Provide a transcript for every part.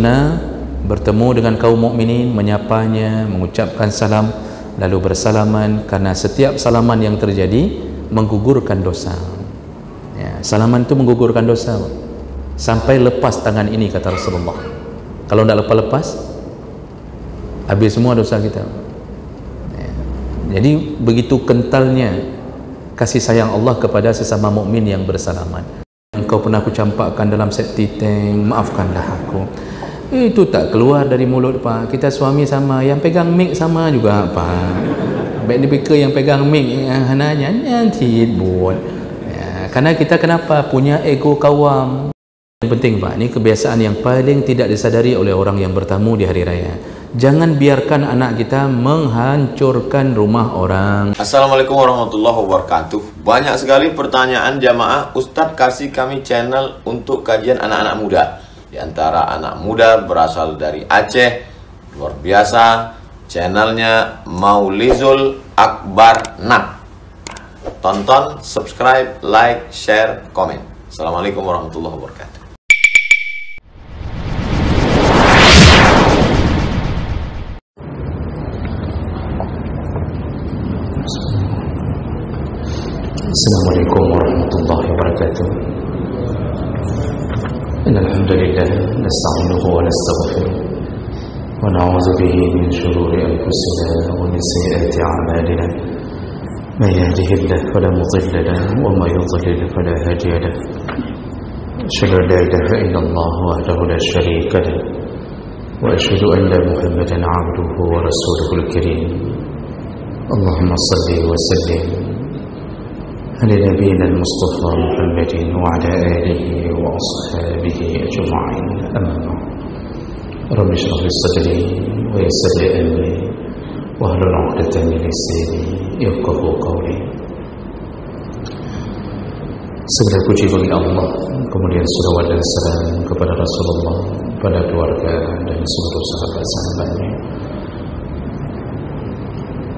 sunnah bertemu dengan kaum mukminin, menyapanya, mengucapkan salam, lalu bersalaman, karena setiap salaman yang terjadi menggugurkan dosa. Ya, salaman itu menggugurkan dosa sampai lepas tangan ini, kata Rasulullah. Kalau tidak lepas-lepas, habis semua dosa kita. Ya. Jadi begitu kentalnya kasih sayang Allah kepada sesama mukmin yang bersalaman. Engkau pernah aku campakkan dalam septic tank, maafkanlah aku. Itu tak keluar dari mulut, Pak. Kita suami sama, yang pegang mic sama juga, Pak. Baik dia yang pegang mic, hananya nanti buat. Ya, karena kita kenapa punya ego kawam. Yang penting, Pak, ini kebiasaan yang paling tidak disadari oleh orang yang bertamu di hari raya. Jangan biarkan anak kita menghancurkan rumah orang. Assalamualaikum warahmatullahi wabarakatuh. Banyak sekali pertanyaan jamaah, Ustadz kasih kami channel untuk kajian anak-anak muda. Di antara anak muda berasal dari Aceh, luar biasa, channelnya Maulizul Akbar Nak. Tonton, subscribe, like, share, komen. Assalamualaikum warahmatullahi wabarakatuh. Assalamualaikum warahmatullahi wabarakatuh. Alhamdulillah, nasta'inuhu wa nastaghfiruh wa na'udzu bihi min shururi anfusina wa min sayyiati a'malina. Man yahdihillahu fala mudilla lahu wa man yudlil fala hadiya lahu. Asyhadu an la ilaha illallah wahdahu la syarika lahu wa asyhadu anna Muhammadan 'abduhu wa rasuluhul karim. Allahumma shalli wa sallim على نبينا المصطفى محمد وعلى آله وأصحابه أجمعين. أما بعد، رب اشرح لي صدري ويسر لي أمري واحلل عقدة من لساني يفقهوا قولي. Segala puji bagi Allah, kemudian salawat dan salam kepada Rasulullah, pada keluarga dan seluruh sahabat-sahabatnya.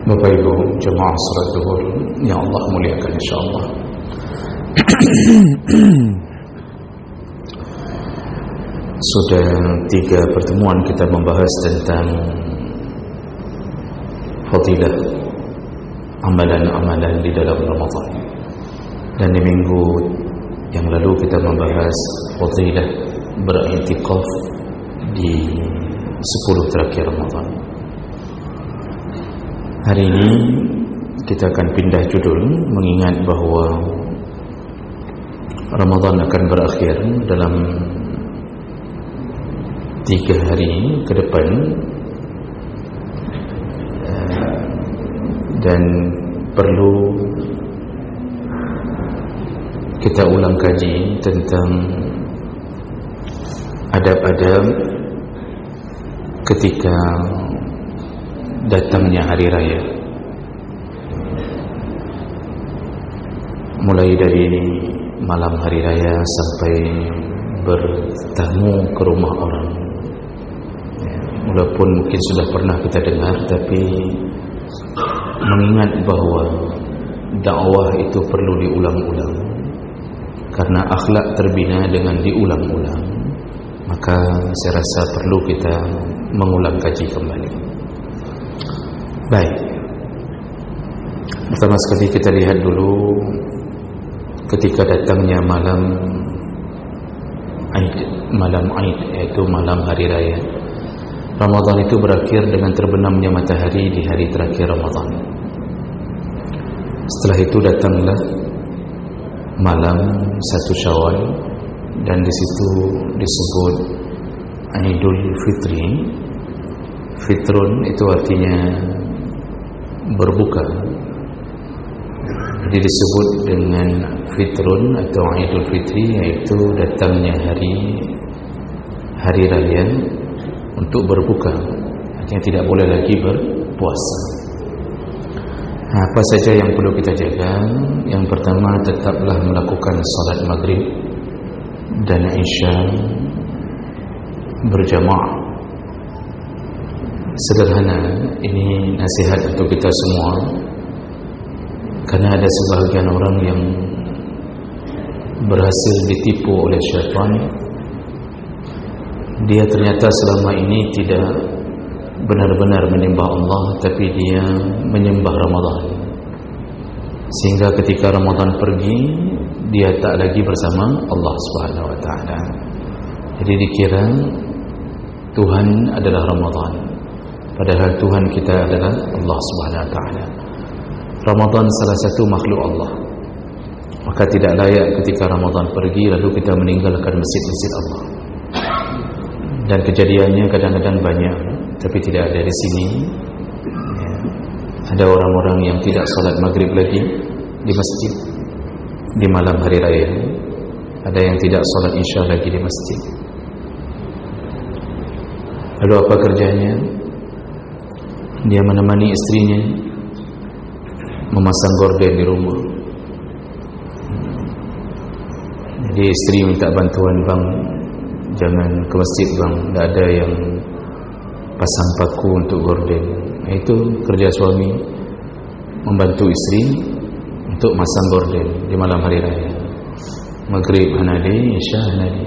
Bapak Ibu jemaah salat zuhur yang Allah muliakan insyaallah. Sudah 3 pertemuan kita membahas tentang fadilah amalan-amalan di dalam Ramadan. Dan di minggu yang lalu kita membahas fadilah beriktikaf di 10 terakhir Ramadan. Hari ini kita akan pindah judul, mengingat bahawa Ramadan akan berakhir dalam 3 hari ke depan, dan perlu kita ulang kaji tentang adab-adab ketika datangnya hari raya, mulai dari malam hari raya sampai bertamu ke rumah orang. Walaupun mungkin sudah pernah kita dengar, tapi mengingat bahawa dakwah itu perlu diulang-ulang, karena akhlak terbina dengan diulang-ulang, maka saya rasa perlu kita mengulang kaji kembali. Baik, pertama sekali kita lihat dulu ketika datangnya malam Aid, yaitu malam hari raya. Ramadan itu berakhir dengan terbenamnya matahari di hari terakhir Ramadan. Setelah itu datanglah malam 1 Syawal, dan di situ disebut Idul Fitri. Fitrun itu artinya berbuka, jadi disebut dengan Fitrun atau Idul Fitri, yaitu datangnya hari raya untuk berbuka, artinya tidak boleh lagi berpuasa. Apa saja yang perlu kita jaga? Yang pertama, tetaplah melakukan salat maghrib dan isya berjamaah. Sederhana, ini nasihat untuk kita semua, karena ada sebahagian orang yang berhasil ditipu oleh syaitan dia ternyata selama ini tidak benar-benar menyembah Allah, tapi dia menyembah Ramadan. Sehingga ketika Ramadan pergi, dia tak lagi bersama Allah Subhanahu wa taala. Jadi dikira Tuhan adalah Ramadan, padahal Tuhan kita adalah Allah Subhanahu wa taala. Ramadan salah satu makhluk Allah. Maka tidak layak ketika Ramadan pergi lalu kita meninggalkan masjid-masjid Allah. Dan kejadiannya kadang-kadang banyak, tapi tidak ada di sini. Ada orang-orang yang tidak salat maghrib lagi di masjid di malam hari raya. Ada yang tidak salat isya lagi di masjid. Lalu apa kerjanya? Dia menemani istrinya memasang gorden di rumah. Jadi istri minta bantuan, bang, jangan ke masjid bang, tidak ada yang pasang paku untuk gorden. Itu kerja suami, membantu istri untuk masang gorden di malam hari raya. Maghrib hanadi, isya hanadi.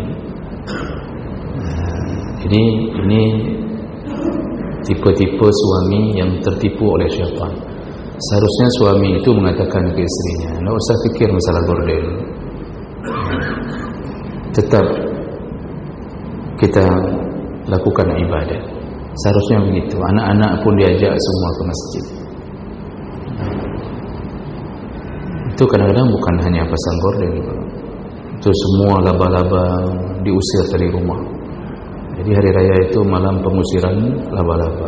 Jadi ini tipe-tipe suami yang tertipu oleh syaitan. Seharusnya suami itu mengatakan ke istrinya, tidak usah fikir masalah gorden, tetap kita lakukan ibadah. Seharusnya begitu. Anak-anak pun diajak semua ke masjid. Itu kadang-kadang bukan hanya pasang gorden, itu semua laba-laba diusir dari rumah. Jadi hari raya itu malam pengusiran laba-laba.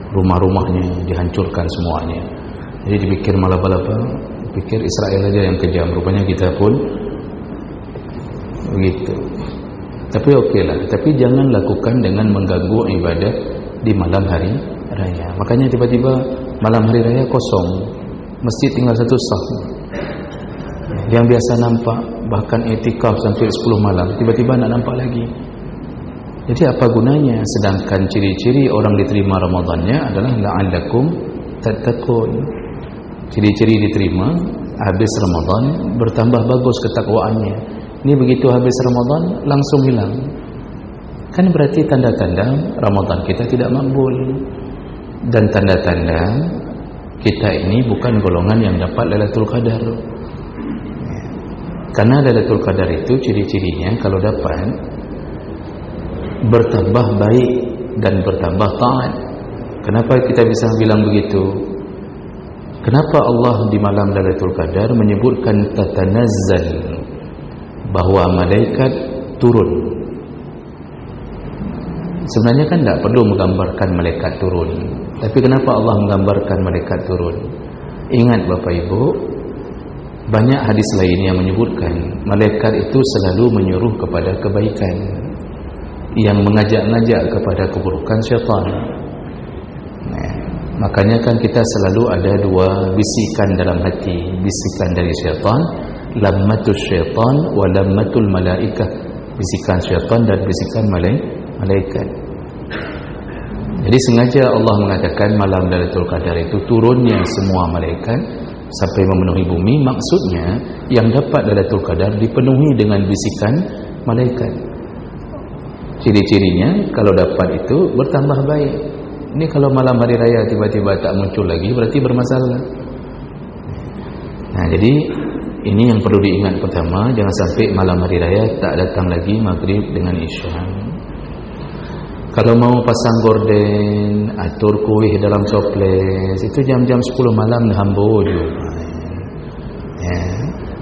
Rumah-rumahnya dihancurkan semuanya. Jadi dipikir laba-laba, pikir Israel aja yang kejam. Rupanya kita pun begitu. Tapi okeylah, tapi jangan lakukan dengan mengganggu ibadah di malam hari raya. Makanya tiba-tiba malam hari raya kosong, masjid tinggal satu saf. Yang biasa nampak bahkan i'tikaf sampai 10 malam, tiba-tiba nak nampak lagi. Jadi apa gunanya? Sedangkan ciri-ciri orang diterima Ramadannya adalah la'allakum tattaqun. Ciri-ciri diterima habis Ramadan bertambah bagus ketakwaannya. Ini begitu habis Ramadan langsung hilang. Kan berarti tanda-tanda Ramadan kita tidak makbul. Dan tanda-tanda kita ini bukan golongan yang dapat Lailatul Qadar. Karena Lailatul Qadar itu ciri-cirinya kalau dapat bertambah baik dan bertambah taat. Kenapa kita bisa bilang begitu? Kenapa Allah di malam Lailatul Qadar menyebutkan tatanazzal, bahwa malaikat turun? Sebenarnya kan tidak perlu menggambarkan malaikat turun, tapi kenapa Allah menggambarkan malaikat turun? Ingat Bapak Ibu, banyak hadis lain yang menyebutkan malaikat itu selalu menyuruh kepada kebaikan, yang mengajak-ngajak kepada keburukan syaitan. Makanya kan kita selalu ada dua bisikan dalam hati, bisikan dari syaitan, lammatul syaitan wa lammatul malaikah, bisikan syaitan dan bisikan malaikat. Jadi sengaja Allah mengatakan malam Lailatul Qadar itu turunnya semua malaikat sampai memenuhi bumi. Maksudnya yang dapat Lailatul Qadar dipenuhi dengan bisikan malaikat. Ciri-cirinya kalau dapat itu bertambah baik. Ini kalau malam hari raya tiba-tiba tak muncul lagi, berarti bermasalah. Nah, jadi ini yang perlu diingat. Pertama, jangan sampai malam hari raya tak datang lagi maghrib dengan isya. Kalau mau pasang gorden, atur kuih dalam toples, itu jam-jam 10 malam dah hambur juga. Ya.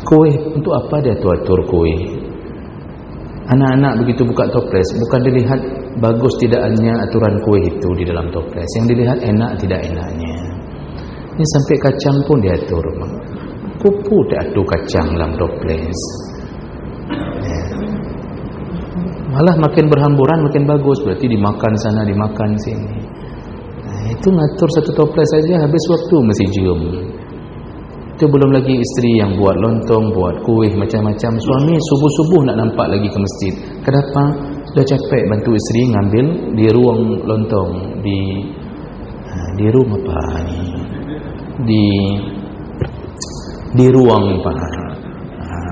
Kuih, untuk apa dia tu atur kuih? Anak-anak begitu buka toples, bukan dilihat bagus tidaknya aturan kuih itu di dalam toples, yang dilihat enak tidak enaknya. Ini sampai kacang pun diatur. Kupu tak atur kacang dalam toples. Ya. Malah makin berhamburan makin bagus, berarti dimakan sana dimakan sini. Nah, itu ngatur satu toples saja habis waktu masih jam. Itu belum lagi istri yang buat lontong, buat kuih macam-macam. Suami subuh-subuh nak nampak lagi ke masjid. Kenapa? Sudah capek bantu istri ngambil di ruang lontong, di rumah apa ni? Di ruang apa?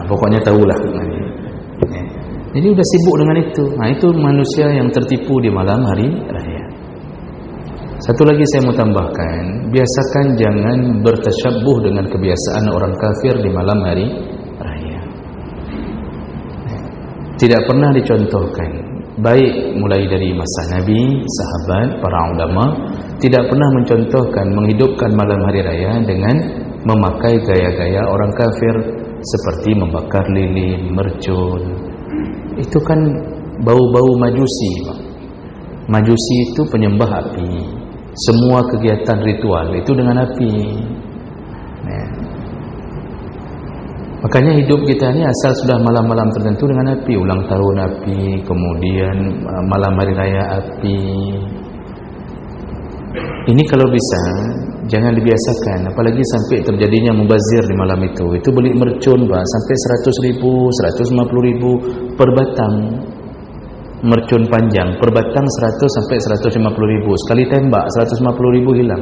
Pokoknya tahulah. Jadi udah sibuk dengan itu. Itu manusia yang tertipu di malam hari raya. Satu lagi saya mau tambahkan, biasakan jangan bertasyabuh dengan kebiasaan orang kafir di malam hari raya. Tidak pernah dicontohkan, baik mulai dari masa Nabi, sahabat, para ulama, tidak pernah mencontohkan menghidupkan malam hari raya dengan memakai gaya-gaya orang kafir seperti membakar lilin, mercun. Itu kan bau-bau majusi, Pak. Majusi itu penyembah api. Semua kegiatan ritual itu dengan api. Makanya hidup kita ini asal sudah malam-malam tertentu dengan api, ulang tahun api, kemudian malam hari raya api. Ini kalau bisa jangan dibiasakan, apalagi sampai terjadinya mubazir di malam itu. Itu beli mercun, Pak, sampai 100.000, 150.000 per batang. Mercun panjang per batang 100 sampai 150.000. Sekali tembak 150.000 hilang.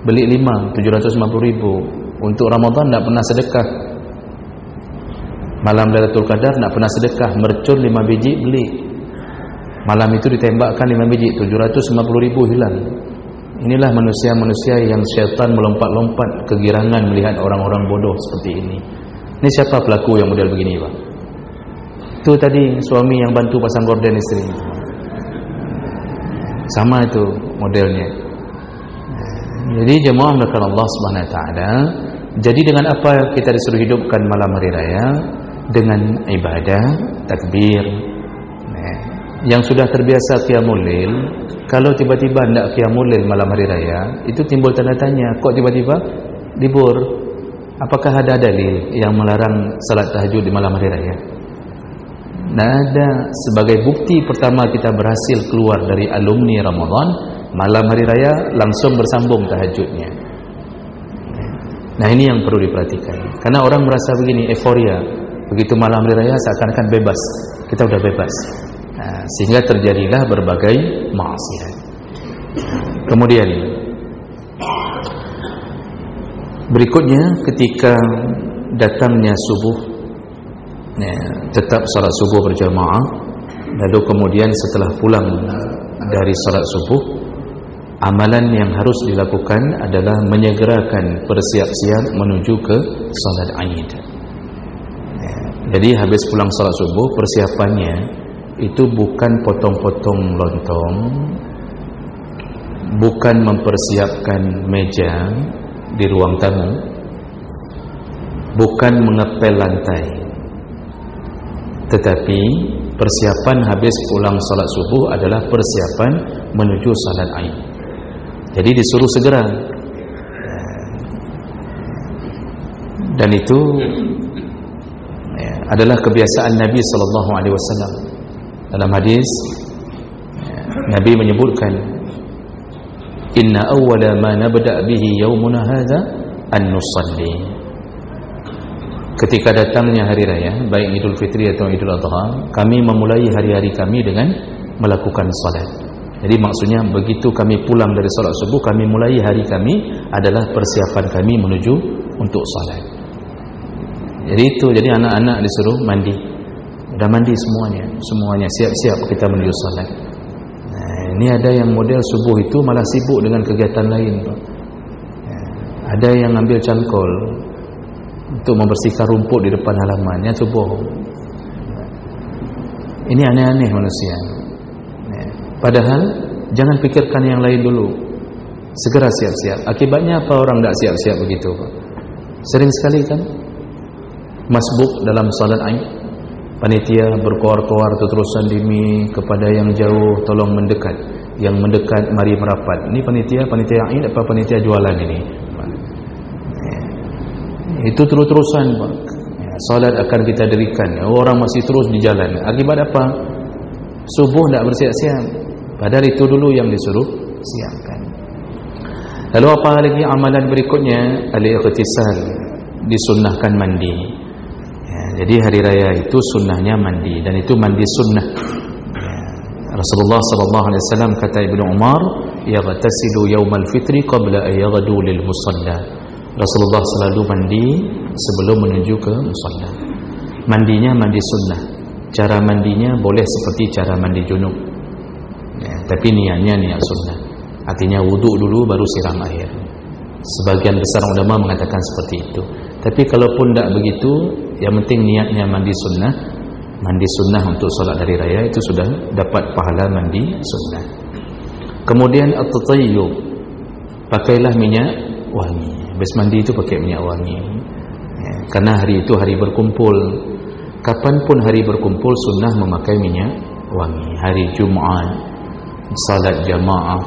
Beli 5, 750.000. Untuk Ramadan tak pernah sedekah. Malam Lailatul Qadar tak pernah sedekah. Mercun 5 biji beli. Malam itu ditembakkan 5 biji, 750.000 hilang. Inilah manusia-manusia yang syaitan melompat-lompat kegirangan melihat orang-orang bodoh seperti ini. Ini siapa pelaku yang model begini, Pak? Itu tadi suami yang bantu pasang gorden istri. Sama itu modelnya. Jadi jemaah melakukan Allah Subhanahu Wa Taala. Jadi dengan apa kita disuruh hidupkan malam hari raya? Dengan ibadah, takbir. Yang sudah terbiasa qiyamul lail, kalau tiba-tiba hendak qiyamul lail malam hari raya, itu timbul tanda tanya, kok tiba-tiba libur? Apakah ada dalil yang melarang salat tahajud di malam hari raya? Nah, ada. Sebagai bukti pertama kita berhasil keluar dari alumni Ramadan, malam hari raya langsung bersambung tahajudnya. Nah, ini yang perlu diperhatikan. Karena orang merasa begini, euforia. Begitu malam hari raya seakan-akan bebas. Kita udah bebas. Nah, sehingga terjadilah berbagai maksiat. Kemudian berikutnya, ketika datangnya subuh, tetap salat subuh berjamaah. Lalu kemudian setelah pulang dari salat subuh, amalan yang harus dilakukan adalah menyegerakan bersiap-siap menuju ke salat Aid. Jadi habis pulang salat subuh, persiapannya itu bukan potong-potong lontong, bukan mempersiapkan meja di ruang tamu, bukan mengepel lantai, tetapi persiapan habis pulang salat subuh adalah persiapan menuju salat Aid. Jadi disuruh segera. Dan itu adalah kebiasaan Nabi SAW. Dalam hadis Nabi menyebutkan, inna awwala ma nabda bihi yaumuna hadha an nusalli. Ketika datangnya hari raya, baik Idul Fitri atau Idul Adha, kami memulai hari-hari kami dengan melakukan salat. Jadi maksudnya begitu kami pulang dari salat subuh, kami mulai hari kami adalah persiapan kami menuju untuk salat. Jadi itu, jadi anak-anak disuruh mandi. Sudah mandi semuanya siap-siap kita menuju salat. Nah, ini ada yang model subuh itu malah sibuk dengan kegiatan lain, Pak. Ada yang ambil cangkol untuk membersihkan rumput di depan halamannya subuh. Ini aneh-aneh manusia. Padahal jangan pikirkan yang lain dulu. Segera siap-siap. Akibatnya apa orang tidak siap-siap begitu, Pak? Sering sekali kan masbuk dalam salat Aid. Panitia berkoar-koar terusan demi kepada yang jauh tolong mendekat, yang mendekat mari merapat. Ini panitia Aid apa panitia jualan ini? Itu terus-terusan, Pak. Salat akan kita dirikan. Orang masih terus di jalan. Akibat apa? Subuh tidak bersiap-siap. Padahal itu dulu yang disuruh siapkan. Lalu apa lagi amalan berikutnya? Al-ightisal, disunnahkan mandi. Jadi hari raya itu sunnahnya mandi, dan itu mandi sunnah. Rasulullah SAW kata Ibnu Umar, yaghtasilu yaumal fitri qabla an yaghdu lil musalla. Rasulullah selalu mandi sebelum menuju ke musalla. Mandinya mandi sunnah. cara mandinya boleh seperti cara mandi junub, ya, tapi niatnya niat sunnah. Artinya wuduk dulu baru siram air. Sebagian besar ulama mengatakan seperti itu. Tapi kalaupun tidak begitu, yang penting niatnya mandi sunnah. Mandi sunnah untuk solat hari raya itu sudah dapat pahala mandi sunnah. Kemudian at-tatayyub, pakailah minyak wangi. Habis mandi itu pakai minyak wangi, ya, karena hari itu hari berkumpul. Kapanpun hari berkumpul sunnah memakai minyak wangi. Hari Jumaat, salat jamaah,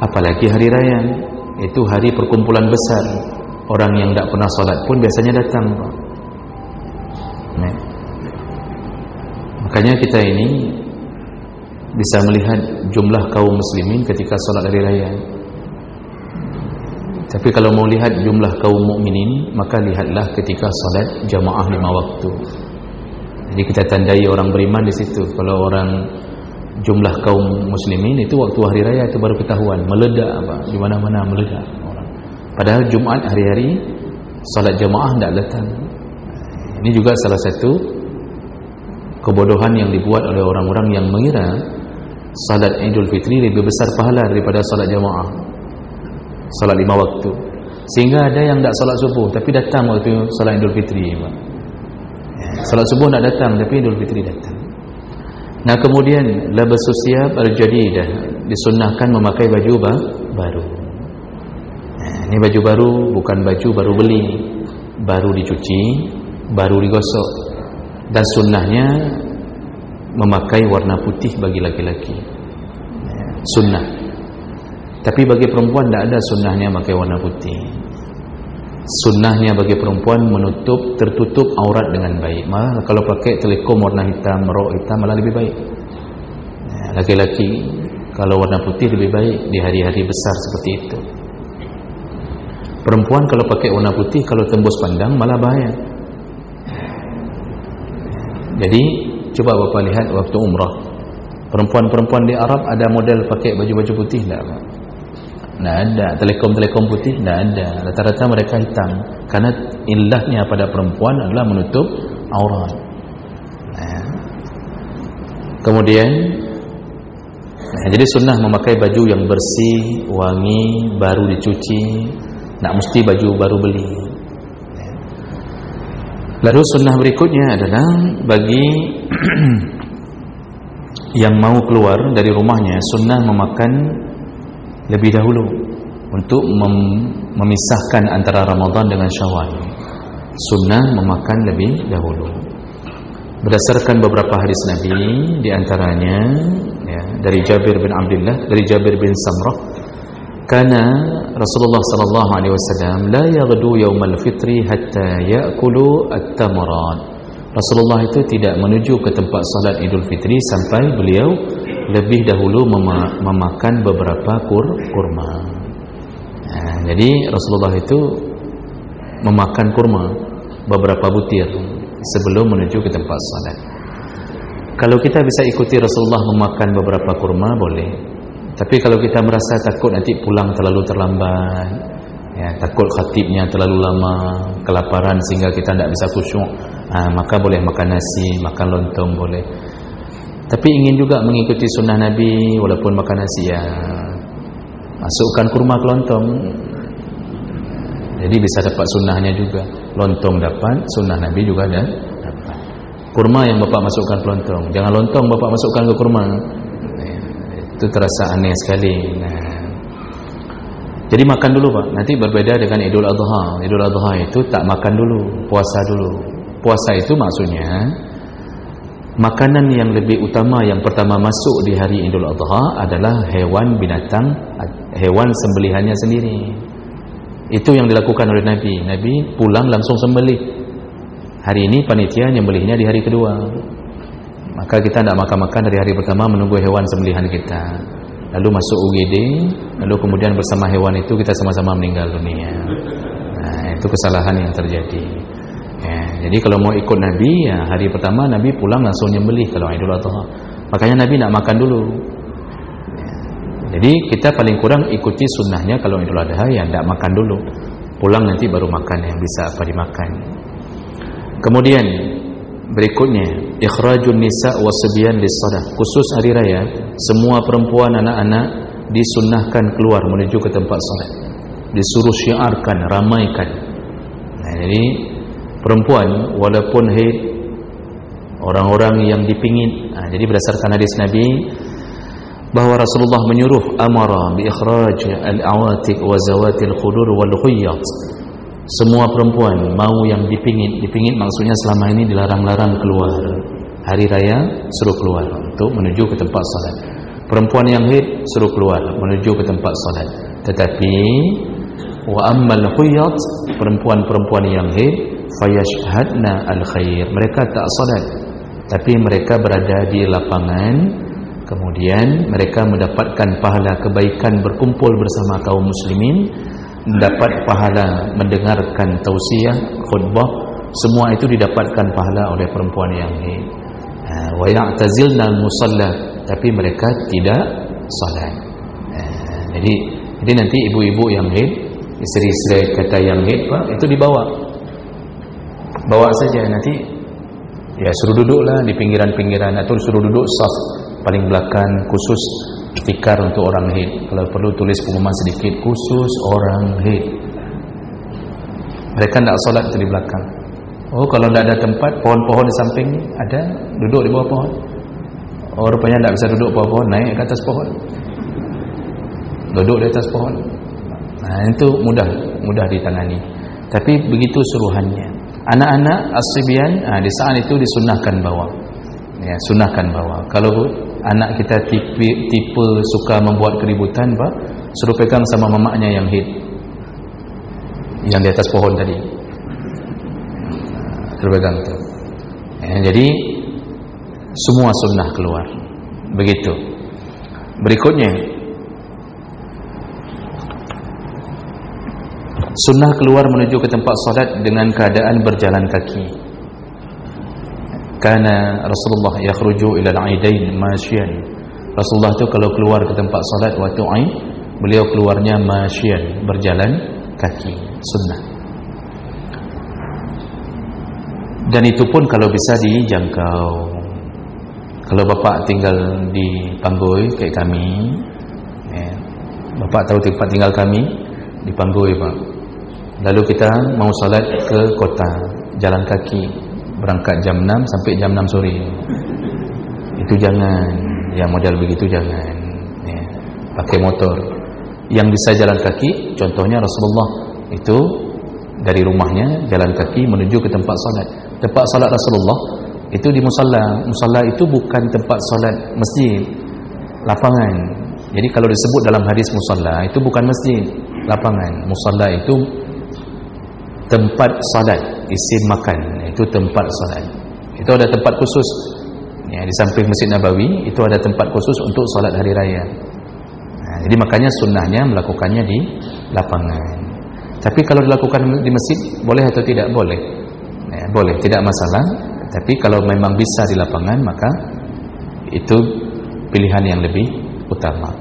apalagi hari raya, itu hari perkumpulan besar. Orang yang tak pernah salat pun biasanya datang. Nah, makanya kita ini bisa melihat jumlah kaum muslimin ketika salat hari raya. Tapi kalau mau lihat jumlah kaum mukminin, maka lihatlah ketika salat jamaah 5 waktu. Jadi kita tandai orang beriman di situ. Kalau orang jumlah kaum muslimin itu waktu hari raya itu baru ketahuan, meledak apa, di mana-mana meledak orang. Padahal Jumaat hari-hari salat jamaah tidak datang. Ini juga salah satu kebodohan yang dibuat oleh orang-orang yang mengira salat Idul Fitri lebih besar pahala daripada salat jamaah, salat 5 waktu. Sehingga ada yang tak salat subuh tapi datang waktu salat Idul Fitri. Salat subuh tak datang tapi Idul Fitri datang. Nah, kemudian labasus siyab al-jadidah, disunnahkan memakai baju baru. Ini baju baru bukan baju baru beli, baru dicuci, baru digosok. Dan sunnahnya memakai warna putih bagi laki-laki, sunnah. Tapi bagi perempuan tidak ada sunnahnya memakai warna putih. Sunnahnya bagi perempuan tertutup aurat dengan baik. Malah kalau pakai telekom warna hitam, rok hitam malah lebih baik. Laki-laki kalau warna putih lebih baik di hari-hari besar seperti itu. Perempuan kalau pakai warna putih, kalau tembus pandang malah bahaya. Jadi coba Bapak lihat waktu umrah, perempuan-perempuan di Arab ada model pakai baju-baju putih tak? Tidak ada. Telekom-telekom putih tidak ada. Rata-rata mereka hitam, karena ilahnya pada perempuan adalah menutup aurat. Kemudian jadi sunnah memakai baju yang bersih, wangi, baru dicuci. Tak mesti baju baru beli. Lalu sunnah berikutnya adalah bagi yang mau keluar dari rumahnya, sunnah memakan lebih dahulu untuk memisahkan antara Ramadan dengan Syawal. Sunnah memakan lebih dahulu berdasarkan beberapa hadis Nabi, di antaranya ya, dari Jabir bin Abdullah, dari Jabir bin Samrah, kana Rasulullah sallallahu alaihi wasallam la yaghdu yaumal fitri hatta ya'kulu at-tamarat. Rasulullah itu tidak menuju ke tempat salat Idul Fitri sampai beliau lebih dahulu memakan beberapa kurma. Jadi Rasulullah itu memakan kurma beberapa butir sebelum menuju ke tempat salat. Kalau kita bisa ikuti Rasulullah memakan beberapa kurma boleh. Tapi kalau kita merasa takut nanti pulang terlalu terlambat, ya, takut khatibnya terlalu lama, kelaparan sehingga kita tidak bisa khusyuk, maka boleh makan nasi, makan lontong boleh. Tapi ingin juga mengikuti sunnah Nabi, walaupun makan nasi, ya masukkan kurma ke lontong, jadi bisa dapat sunnahnya juga. Lontong dapat, sunnah Nabi juga dapat. Kurma yang Bapak masukkan ke lontong, jangan lontong Bapak masukkan ke kurma, itu terasa aneh sekali. Jadi makan dulu Pak. Nanti berbeda dengan Idul Adha. Idul Adha itu tak makan dulu, puasa dulu. Puasa itu maksudnya makanan yang lebih utama, yang pertama masuk di hari Idul Adha adalah hewan binatang, hewan sembelihannya sendiri. Itu yang dilakukan oleh Nabi. Nabi pulang langsung sembelih. Hari ini panitia nyembelihnya di hari kedua. Maka kita tidak makan-makan dari hari pertama, menunggu hewan sembelihan kita, lalu masuk UGD, lalu kemudian bersama hewan itu kita sama-sama meninggal dunia. Itu kesalahan yang terjadi. Jadi kalau mau ikut Nabi, ya hari pertama Nabi pulang langsung nyembelih kalau Idul Adha. Makanya Nabi nak makan dulu. Jadi kita paling kurang ikuti sunnahnya kalau Idul Adha, ya tidak makan dulu, pulang nanti baru makan yang bisa apa dimakan. Kemudian Berikutnya, ikhrajun nisa wasbyan lis-shalah. Khusus hari raya, semua perempuan, anak-anak disunnahkan keluar menuju ke tempat salat. Disuruh syiarkan, ramaikan. Nah, jadi perempuan walaupun haid, orang-orang yang dipingit. Jadi berdasarkan hadis Nabi bahawa Rasulullah menyuruh amara bi ikhraj al-awatiq wa zawatil khudur wal khuyyat. Semua perempuan mau yang dipingit maksudnya selama ini dilarang-larang keluar. Hari raya suruh keluar untuk menuju ke tempat salat. Perempuan yang haid suruh keluar menuju ke tempat salat. Tetapi wa ammal khuyyat, perempuan-perempuan yang haid fayashhadna al-khair, mereka tak salat tapi mereka berada di lapangan, kemudian mereka mendapatkan pahala kebaikan berkumpul bersama kaum muslimin, mendapat pahala mendengarkan tausiah, khutbah, semua itu didapatkan pahala oleh perempuan yang haid. Wa ya'tazilna al-musalla, tapi mereka tidak salat. Jadi nanti ibu-ibu yang haid, isteri-isteri kata yang haid itu bawa saja, nanti ya suruh duduklah di pinggiran-pinggiran atau suruh duduk saf paling belakang, khusus tikar untuk orang haid. Kalau perlu tulis pengumuman sedikit, khusus orang haid. Mereka tidak solat itu di belakang. Oh, kalau tidak ada tempat, pohon-pohon di samping ada, duduk di bawah pohon. Oh, rupanya tidak bisa duduk bawah pohon, naik ke atas pohon, duduk di atas pohon. Nah, itu mudah ditangani. Tapi begitu suruhannya. Anak-anak as-sibyan, di saat itu disunnahkan bawa. Ya, sunnahkan bawa. Kalau anak kita tipe suka membuat keributan, Pak, suruh pegang sama mamaknya yang haid, yang di atas pohon tadi. Terpegang itu. Ya, jadi semua sunnah keluar. Begitu. Berikutnya, sunnah keluar menuju ke tempat salat dengan keadaan berjalan kaki. Karena Rasulullah yakhruju ila al-aidain masyian. Rasulullah itu kalau keluar ke tempat salat waktu Aid, beliau keluarnya masyian, berjalan kaki, sunnah. Dan itu pun kalau bisa dijangkau. Kalau bapak tinggal di Panggoi kayak kami, bapak tahu tempat tinggal kami di Panggoi, Pak. Lalu kita mau salat ke kota, jalan kaki, berangkat jam 6 sampai jam 6 sore. Itu jangan, yang model begitu jangan. Pakai motor. Yang bisa jalan kaki, contohnya Rasulullah itu dari rumahnya jalan kaki menuju ke tempat salat. Tempat salat Rasulullah itu di musalla. Musalla itu bukan tempat salat masjid, lapangan. Jadi kalau disebut dalam hadis musalla, itu bukan masjid, lapangan. Musalla itu tempat salat, isim makan, itu tempat salat. Itu ada tempat khusus. Ya, di samping Masjid Nabawi itu ada tempat khusus untuk salat hari raya. Jadi makanya sunnahnya melakukannya di lapangan. Tapi kalau dilakukan di masjid boleh atau tidak? Boleh. Ya, boleh, tidak masalah. Tapi kalau memang bisa di lapangan, maka itu pilihan yang lebih utama.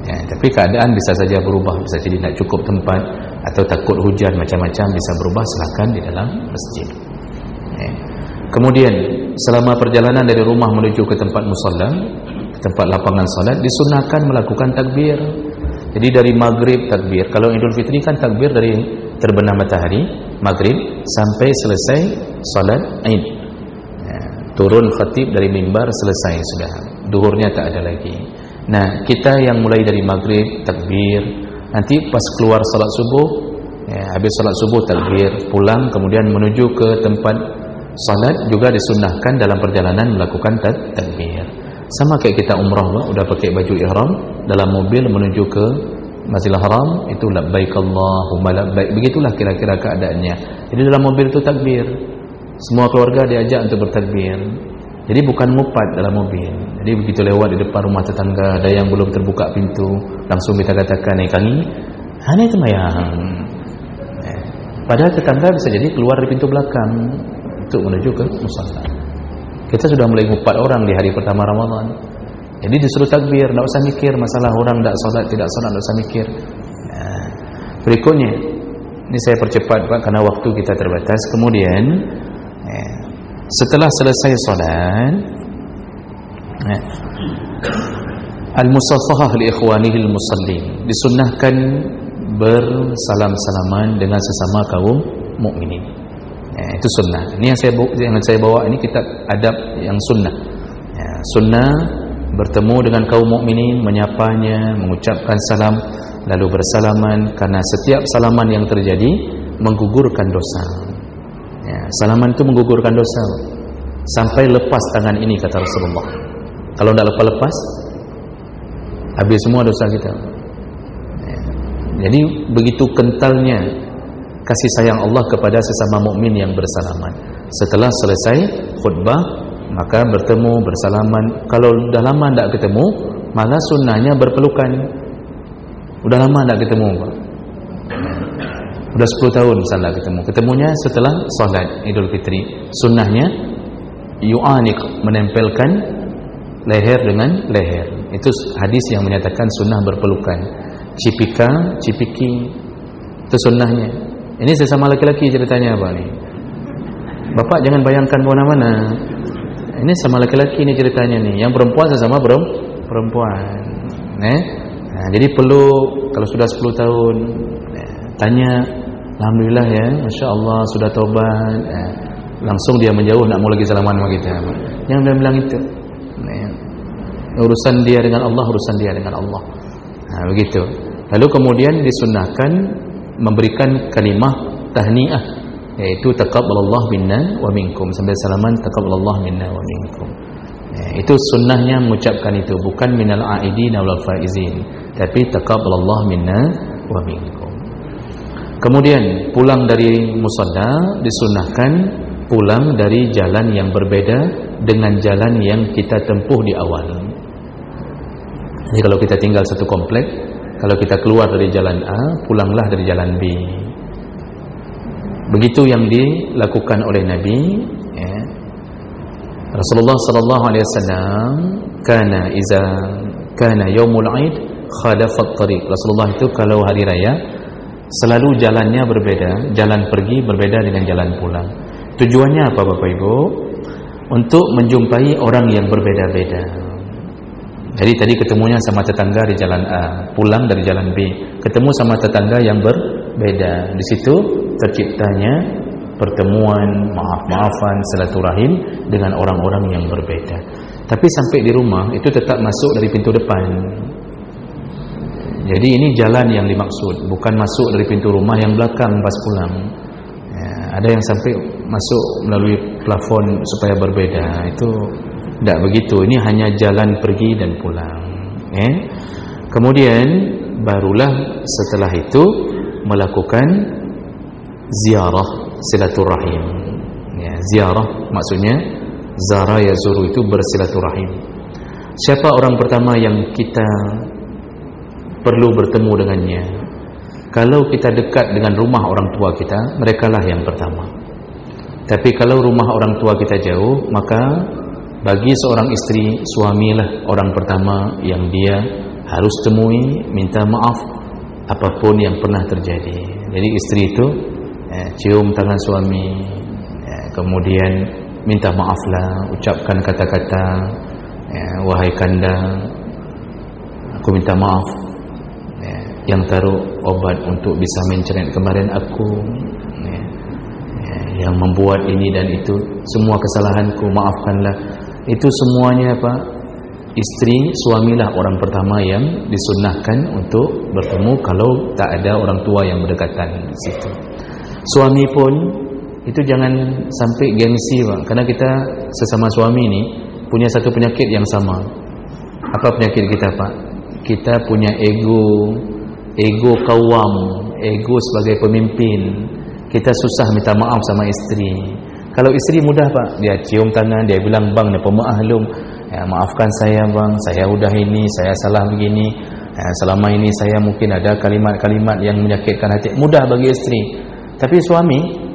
Ya, tapi keadaan bisa saja berubah, bisa jadi tidak cukup tempat atau takut hujan, macam-macam bisa berubah, silakan di dalam masjid. Ya. Kemudian selama perjalanan dari rumah menuju ke tempat musalla, ke tempat lapangan salat, disunahkan melakukan takbir. Jadi dari maghrib takbir. Kalau Idul Fitri kan takbir dari terbenam matahari maghrib sampai selesai salat Aid. Ya, turun khatib dari mimbar, selesai sudah. Duhurnya tak ada lagi. Nah, kita yang mulai dari maghrib takbir, nanti pas keluar salat subuh, ya, habis salat subuh takbir, pulang kemudian menuju ke tempat salat juga disunnahkan dalam perjalanan melakukan takbir. Sama kayak kita umrah, udah pakai baju ihram, dalam mobil menuju ke Masjidil Haram, itu labbaik Allahumma labbaik. Begitulah kira-kira keadaannya. Jadi dalam mobil itu takbir. Semua keluarga diajak untuk bertakbir. Jadi bukan ngupat dalam mobil. Jadi begitu lewat di depan rumah tetangga, ada yang belum terbuka pintu, langsung kita katakan, kangi, hanya itu mayang. Padahal tetangga bisa jadi keluar di pintu belakang untuk menuju ke musalla. Kita sudah mulai ngupat orang di hari pertama Ramadan. Jadi disuruh takbir, tidak usah mikir masalah orang tidak salat, tidak salat, tidak usah mikir. Nah, berikutnya, ini saya percepat Pak karena waktu kita terbatas. Kemudian setelah selesai solat, al-musafahah li ikhwanihi al-musallin, disunnahkan bersalam-salaman dengan sesama kaum mukminin. Itu sunnah. Ini yang saya bawa ini kitab adab yang sunnah. Sunnah bertemu dengan kaum mukminin, menyapanya, mengucapkan salam, lalu bersalaman, karena setiap salaman yang terjadi menggugurkan dosa. Salaman itu menggugurkan dosa sampai lepas tangan ini, kata Rasulullah. Kalau tidak lepas-lepas, habis semua dosa kita. Jadi begitu kentalnya kasih sayang Allah kepada sesama mukmin yang bersalaman. Setelah selesai khutbah, maka bertemu, bersalaman. Kalau dah lama tidak ketemu, malah sunnahnya berpelukan. Udah lama tidak ketemu, Pak. Udah 10 tahun misalnya ketemu. Ketemunya setelah salat Idul Fitri. Sunnahnya yu'anik, menempelkan leher dengan leher. Itu hadis yang menyatakan sunnah berpelukan. Cipika, cipiki, itu sunnahnya. Ini sesama laki-laki ceritanya apa nih? Bapak jangan bayangkan mana-mana. Ini sama laki-laki nih ceritanya nih. Yang perempuan sesama perempuan. Nah, jadi perlu kalau sudah 10 tahun tanya, alhamdulillah ya, masya Allah sudah taubat. Langsung dia menjauh, nak mau lagi salaman sama kita. Jangan bilang itu. Urusan dia dengan Allah, urusan dia dengan Allah. Nah, begitu. Lalu kemudian disunnahkan memberikan kalimah tahniah, yaitu taqabbalallahu minna wa minkum, sambil salaman taqabbalallahu minna wa minkum. Itu sunnahnya mengucapkan itu, bukan minal aidin wal faizin, tapi taqabbalallahu minna wa minkum. Kemudian pulang dari musalla disunnahkan pulang dari jalan yang berbeda dengan jalan yang kita tempuh di awal. Jadi kalau kita tinggal satu komplek, kalau kita keluar dari jalan A, pulanglah dari jalan B. Begitu yang dilakukan oleh Nabi. Rasulullah sallallahu alaihi wasallam kana iza kana yaumul Aid khadafat tariq. Rasulullah itu kalau hari raya selalu jalannya berbeda, jalan pergi berbeda dengan jalan pulang. Tujuannya apa Bapak Ibu? Untuk menjumpai orang yang berbeda-beda. Jadi tadi ketemunya sama tetangga di jalan A, pulang dari jalan B, ketemu sama tetangga yang berbeda. Di situ terciptanya pertemuan, maaf-maafan, silaturahim dengan orang-orang yang berbeda. Tapi sampai di rumah itu tetap masuk dari pintu depan. Jadi ini jalan yang dimaksud, bukan masuk dari pintu rumah yang belakang pas pulang. Ada yang sampai masuk melalui plafon supaya berbeda. Itu tidak begitu. Ini hanya jalan pergi dan pulang. Kemudian barulah setelah itu melakukan ziarah silaturahim. Ziarah maksudnya zara yazuru, itu bersilaturahim. Siapa orang pertama yang kita perlu bertemu dengannya? Kalau kita dekat dengan rumah orang tua kita, merekalah yang pertama. Tapi kalau rumah orang tua kita jauh, maka bagi seorang istri, suamilah orang pertama yang dia harus temui, minta maaf apapun yang pernah terjadi. Jadi istri itu cium tangan suami, kemudian minta maaflah, ucapkan kata-kata, wahai kanda, aku minta maaf yang taruh obat untuk bisa menceret kemarin aku, yang membuat ini dan itu, semua kesalahanku, maafkanlah. Itu semuanya Pak, istri, suamilah orang pertama yang disunnahkan untuk bertemu kalau tak ada orang tua yang berdekatan di situ. Suami pun itu jangan sampai gengsi Pak, karena kita sesama suami ini punya satu penyakit yang sama. Apa penyakit kita Pak? Kita punya ego kawam, ego sebagai pemimpin. Kita susah minta maaf sama istri. Kalau istri mudah Pak, dia cium tangan, dia bilang bang, ni pemaklum, maafkan saya bang, saya udah ini, saya salah begini, selama ini saya mungkin ada kalimat-kalimat yang menyakitkan hati. Mudah bagi istri. Tapi suami,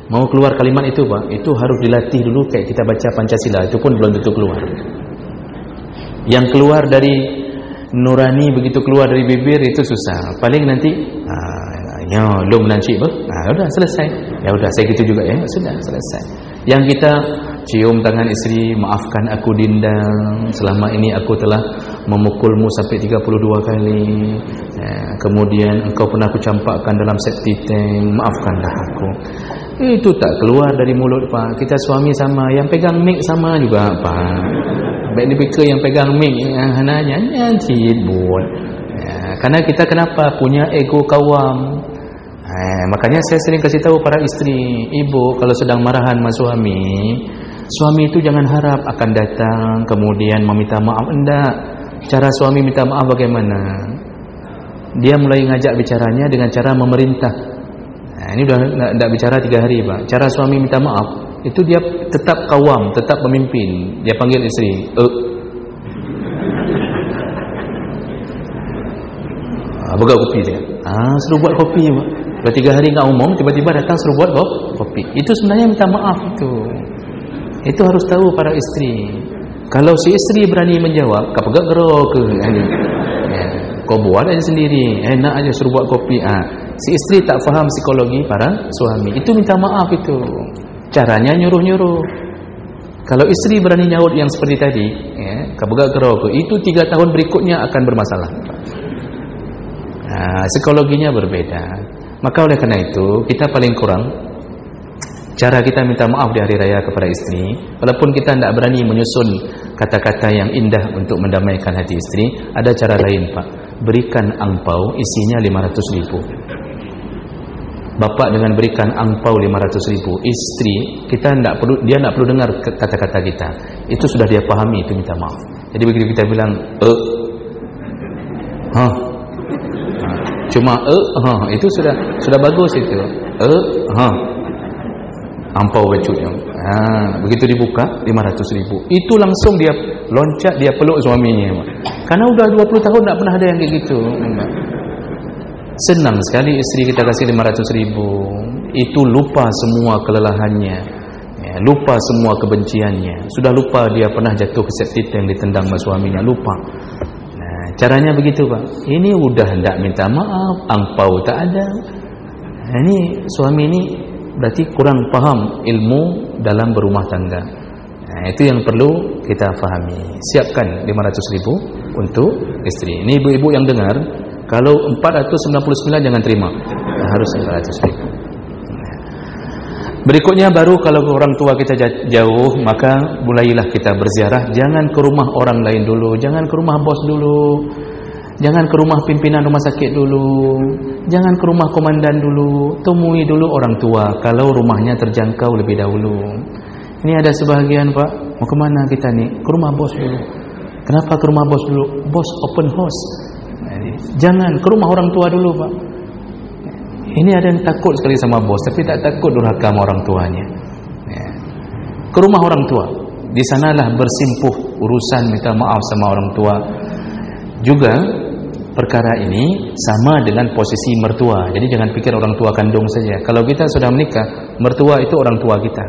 mau keluar kalimat itu Pak, itu harus dilatih dulu, kayak kita baca Pancasila, itu pun belum tentu keluar. Yang keluar dari nurani, begitu keluar dari bibir itu susah. Paling nanti ya lum nanti udah selesai. Ya udah saya gitu juga ya, sudah selesai. Yang kita cium tangan isteri, maafkan aku Dinda, selama ini aku telah memukulmu sampai 32 kali, kemudian engkau pernah aku campakkan dalam septic tank, maafkanlah aku. Itu tak keluar dari mulut Pak. Kita suami sama, yang pegang mic sama juga Pak. Baik speaker yang pegang mic, nanya cibut. Karena kita kenapa? Punya ego kawam. Makanya saya sering kasih tahu para isteri, ibu kalau sedang marahan sama suami itu jangan harap akan datang kemudian meminta maaf. Enggak. Cara suami minta maaf bagaimana? Dia mulai ngajak bicaranya dengan cara memerintah. Ini udah enggak bicara 3 hari Pak. Cara suami minta maaf itu dia tetap kawam, tetap memimpin. Dia panggil isteri, buka kopi dia. Suruh buat kopi Pak. Dah 3 hari enggak umum, tiba-tiba datang suruh buat kopi. Itu sebenarnya minta maaf itu. Itu harus tahu para isteri. Kalau si isteri berani menjawab, kau pegak gerok ke? Kau buat aja sendiri. Enak aja suruh buat kopi. Si isteri tak faham psikologi para suami. Itu minta maaf itu. Caranya nyuruh-nyuruh. Kalau isteri berani nyaut yang seperti tadi, kau pegak gerok ke? Itu 3 tahun berikutnya akan bermasalah. Psikologinya berbeda. Maka oleh karena itu kita paling kurang cara kita minta maaf di hari raya kepada istri, walaupun kita tidak berani menyusun kata-kata yang indah untuk mendamaikan hati istri, ada cara lain Pak. Berikan angpau isinya 500.000. Bapak dengan berikan angpau 500.000, istri kita dia tidak perlu dengar kata-kata kita, itu sudah dia pahami itu minta maaf. Jadi begitu kita bilang cuma itu sudah bagus itu. Ampau bacutnya. Begitu dibuka 500.000. Itu langsung dia loncat, dia peluk suaminya. Karena udah 20 tahun tak pernah ada yang kayak gitu. Senang sekali istri kita kasih 500.000. Itu lupa semua kelelahannya, lupa semua kebenciannya. Sudah lupa dia pernah jatuh ke septic yang ditendang sama suaminya, lupa. Caranya begitu Pak. Ini udah hendak minta maaf, angpau tak ada. Ini suami ini berarti kurang paham ilmu dalam berumah tangga. Itu yang perlu kita fahami. Siapkan 500.000 untuk istri. Ini ibu-ibu yang dengar, kalau 499 jangan terima. Harus 500.000. Berikutnya baru kalau orang tua kita jauh, maka mulailah kita berziarah. Jangan ke rumah orang lain dulu, jangan ke rumah bos dulu, jangan ke rumah pimpinan rumah sakit dulu, jangan ke rumah komandan dulu. Temui dulu orang tua kalau rumahnya terjangkau lebih dahulu. Ini ada sebahagian Pak, mau kemana kita nih? Ke rumah bos dulu. Kenapa ke rumah bos dulu? Bos open house. Jangan ke rumah orang tua dulu Pak. Ini ada yang takut sekali sama bos, tapi tak takut durhaka sama orang tuanya. Ke rumah orang tua, di sanalah bersimpuh urusan minta maaf sama orang tua. Juga perkara ini sama dengan posisi mertua. Jadi jangan pikir orang tua kandung saja. Kalau kita sudah menikah, mertua itu orang tua kita.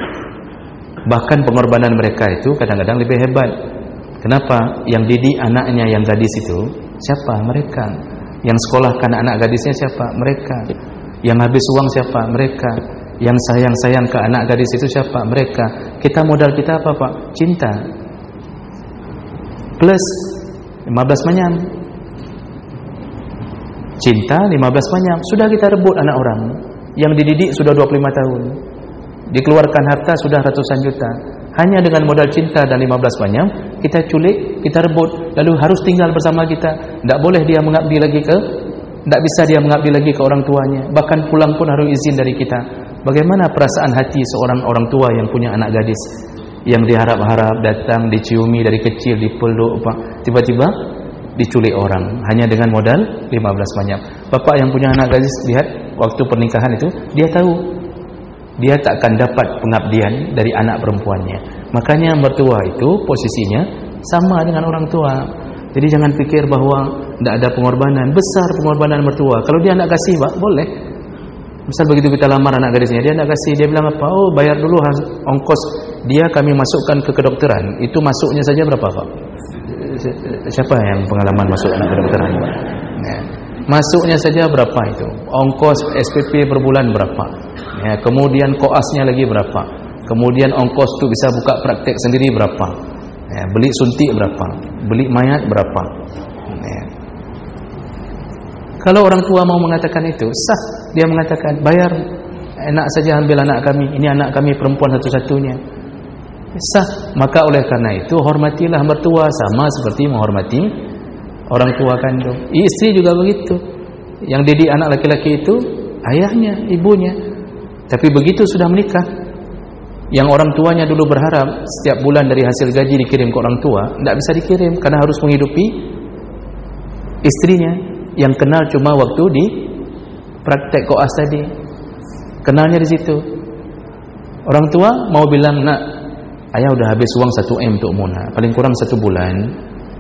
Bahkan pengorbanan mereka itu kadang-kadang lebih hebat. Kenapa? Yang didik anaknya yang gadis itu siapa? Mereka. Yang sekolahkan anak gadisnya siapa? Mereka. Yang habis uang siapa? Mereka. Yang sayang-sayang ke anak gadis itu siapa? Mereka. Kita modal kita apa Pak? Cinta plus 15 manyam. Cinta 15 manyam. Sudah kita rebut anak orang yang dididik sudah 25 tahun, dikeluarkan harta sudah ratusan juta. Hanya dengan modal cinta dan 15 manyam kita culik, kita rebut, lalu harus tinggal bersama kita. Tak boleh dia mengabdi lagi tak bisa dia mengabdi lagi ke orang tuanya. Bahkan pulang pun harus izin dari kita. Bagaimana perasaan hati seorang orang tua yang punya anak gadis, yang diharap-harap datang, diciumi dari kecil, dipeluk, tiba-tiba diculik orang hanya dengan modal 15 manyap. Bapak yang punya anak gadis, lihat waktu pernikahan itu, dia tahu dia tak akan dapat pengabdian dari anak perempuannya. Makanya mertua itu posisinya sama dengan orang tua. Jadi jangan fikir bahawa tidak ada pengorbanan. Besar pengorbanan mertua. Kalau dia nak kasih Pak, boleh. Misal begitu kita lamar anak gadisnya, dia nak kasih, dia bilang apa? Oh, bayar dulu ongkos dia, kami masukkan ke kedokteran. Itu masuknya saja berapa Pak? Siapa yang pengalaman masuk anak kedokteran Pak? Masuknya saja berapa itu? Ongkos SPP per bulan berapa? Kemudian koasnya lagi berapa? kemudian ongkos tu bisa buka praktek sendiri berapa, beli suntik berapa, beli mayat berapa. Kalau orang tua mau mengatakan itu sah, dia mengatakan bayar, enak saja ambil anak kami, ini anak kami perempuan satu-satunya, sah. Maka oleh karena itu hormatilah mertua sama seperti menghormati orang tua kandung. Istri juga begitu, yang didik anak laki-laki itu ayahnya, ibunya. Tapi begitu sudah menikah, yang orang tuanya dulu berharap setiap bulan dari hasil gaji dikirim ke orang tua, tidak bisa dikirim karena harus menghidupi istrinya yang kenal cuma waktu di praktek koas tadi, kenalnya di situ. Orang tua mau bilang, nak, ayah udah habis uang 1M untuk Muna, paling kurang 1 bulan,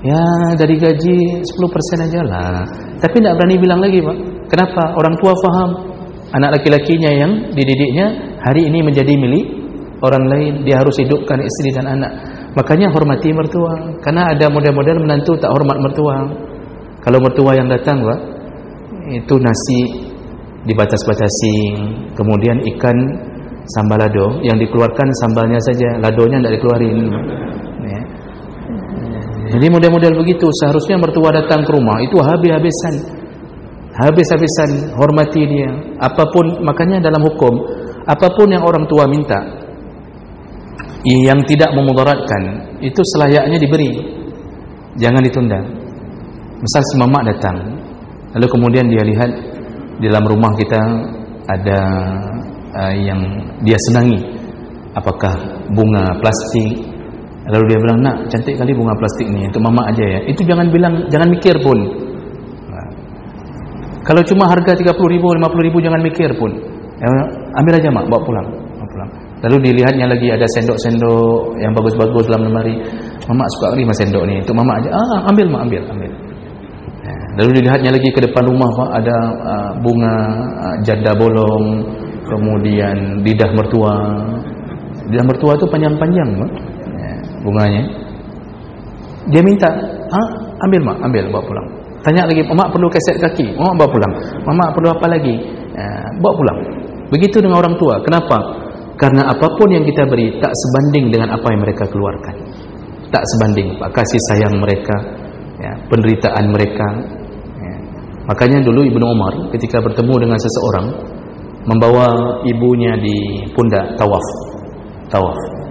ya dari gaji 10% aja lah. Tapi tidak berani bilang lagi, Pak. Kenapa? Orang tua faham anak laki-lakinya yang dididiknya hari ini menjadi milik orang lain, dia harus hidupkan istri dan anak. Makanya hormati mertua, karena ada model-model menantu tak hormat mertua. Kalau mertua yang datang, Pak, itu nasi dibatas-batasi, kemudian ikan sambal lado, yang dikeluarkan sambalnya saja, ladonya tidak dikeluarin. Ya. Jadi model-model begitu. Seharusnya mertua datang ke rumah itu habis-habisan hormati dia. Apapun, makanya dalam hukum, apapun yang orang tua minta yang tidak memudaratkan, itu selayaknya diberi, jangan ditunda. Misal si mamak datang, lalu kemudian dia lihat di dalam rumah kita ada yang dia senangi, apakah bunga plastik, lalu dia bilang, nak, cantik kali bunga plastik ni, untuk mamak aja ya. Itu jangan bilang, jangan mikir pun. Kalau cuma harga 30.000, 50.000, jangan mikir pun. Ambil aja mak, bawa pulang. Lalu dilihatnya lagi ada sendok-sendok yang bagus-bagus dalam lemari. Mamak suka kali mas sendok ni, untuk mamak aja. Ambil mak, ambil. Lalu dilihatnya lagi ke depan rumah, Pak, ada bunga janda bolong, kemudian lidah mertua. Lidah mertua itu panjang-panjang, Pak, bunganya. Dia minta, ambil mak, ambil, bawa pulang. Tanya lagi, mak perlu keset kaki, mak bawa pulang. Mak perlu apa lagi, bawa pulang. Begitu dengan orang tua. Kenapa? Karena apapun yang kita beri tak sebanding dengan apa yang mereka keluarkan. Tak sebanding, Pak, kasih sayang mereka, ya, penderitaan mereka. Makanya dulu Ibnu Umar ketika bertemu dengan seseorang, membawa ibunya di pundak tawaf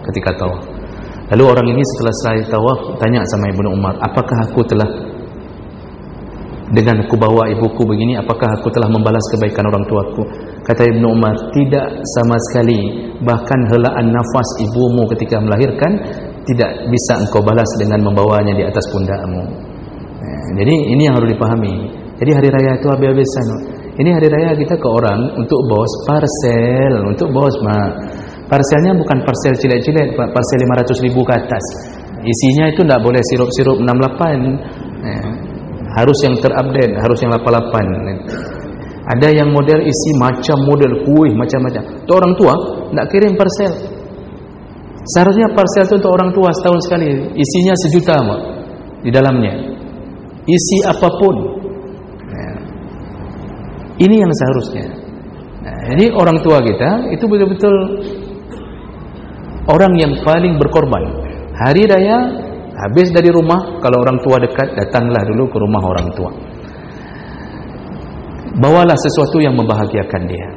ketika tawaf. Lalu orang ini setelah selesai tawaf tanya sama Ibnu Umar, apakah aku telah, dengan aku bawa ibuku begini, apakah aku telah membalas kebaikan orang tuaku? Kata Ibnu Umar, tidak sama sekali. Bahkan helaan nafas ibumu ketika melahirkan tidak bisa engkau balas dengan membawanya di atas pundakmu. Jadi ini yang harus dipahami. Jadi hari raya itu habis-habisan. Ini hari raya kita ke orang untuk bos parcel, untuk bos, mak. Parcelnya bukan parcel cilet-cilet, parcel 500.000 ke atas. Isinya itu tidak boleh sirup-sirup 68. Harus yang terupdate, harus yang 88. Ada yang model isi macam model kuih macam-macam. Itu orang tua tidak kirim parcel. Seharusnya parcel itu untuk orang tua setahun sekali. Isinya 1 juta, mak, di dalamnya. Isi apapun. Ini yang seharusnya. Jadi orang tua kita itu betul-betul orang yang paling berkorban. Hari raya habis dari rumah, kalau orang tua dekat, datanglah dulu ke rumah orang tua. Bawalah sesuatu yang membahagiakan dia.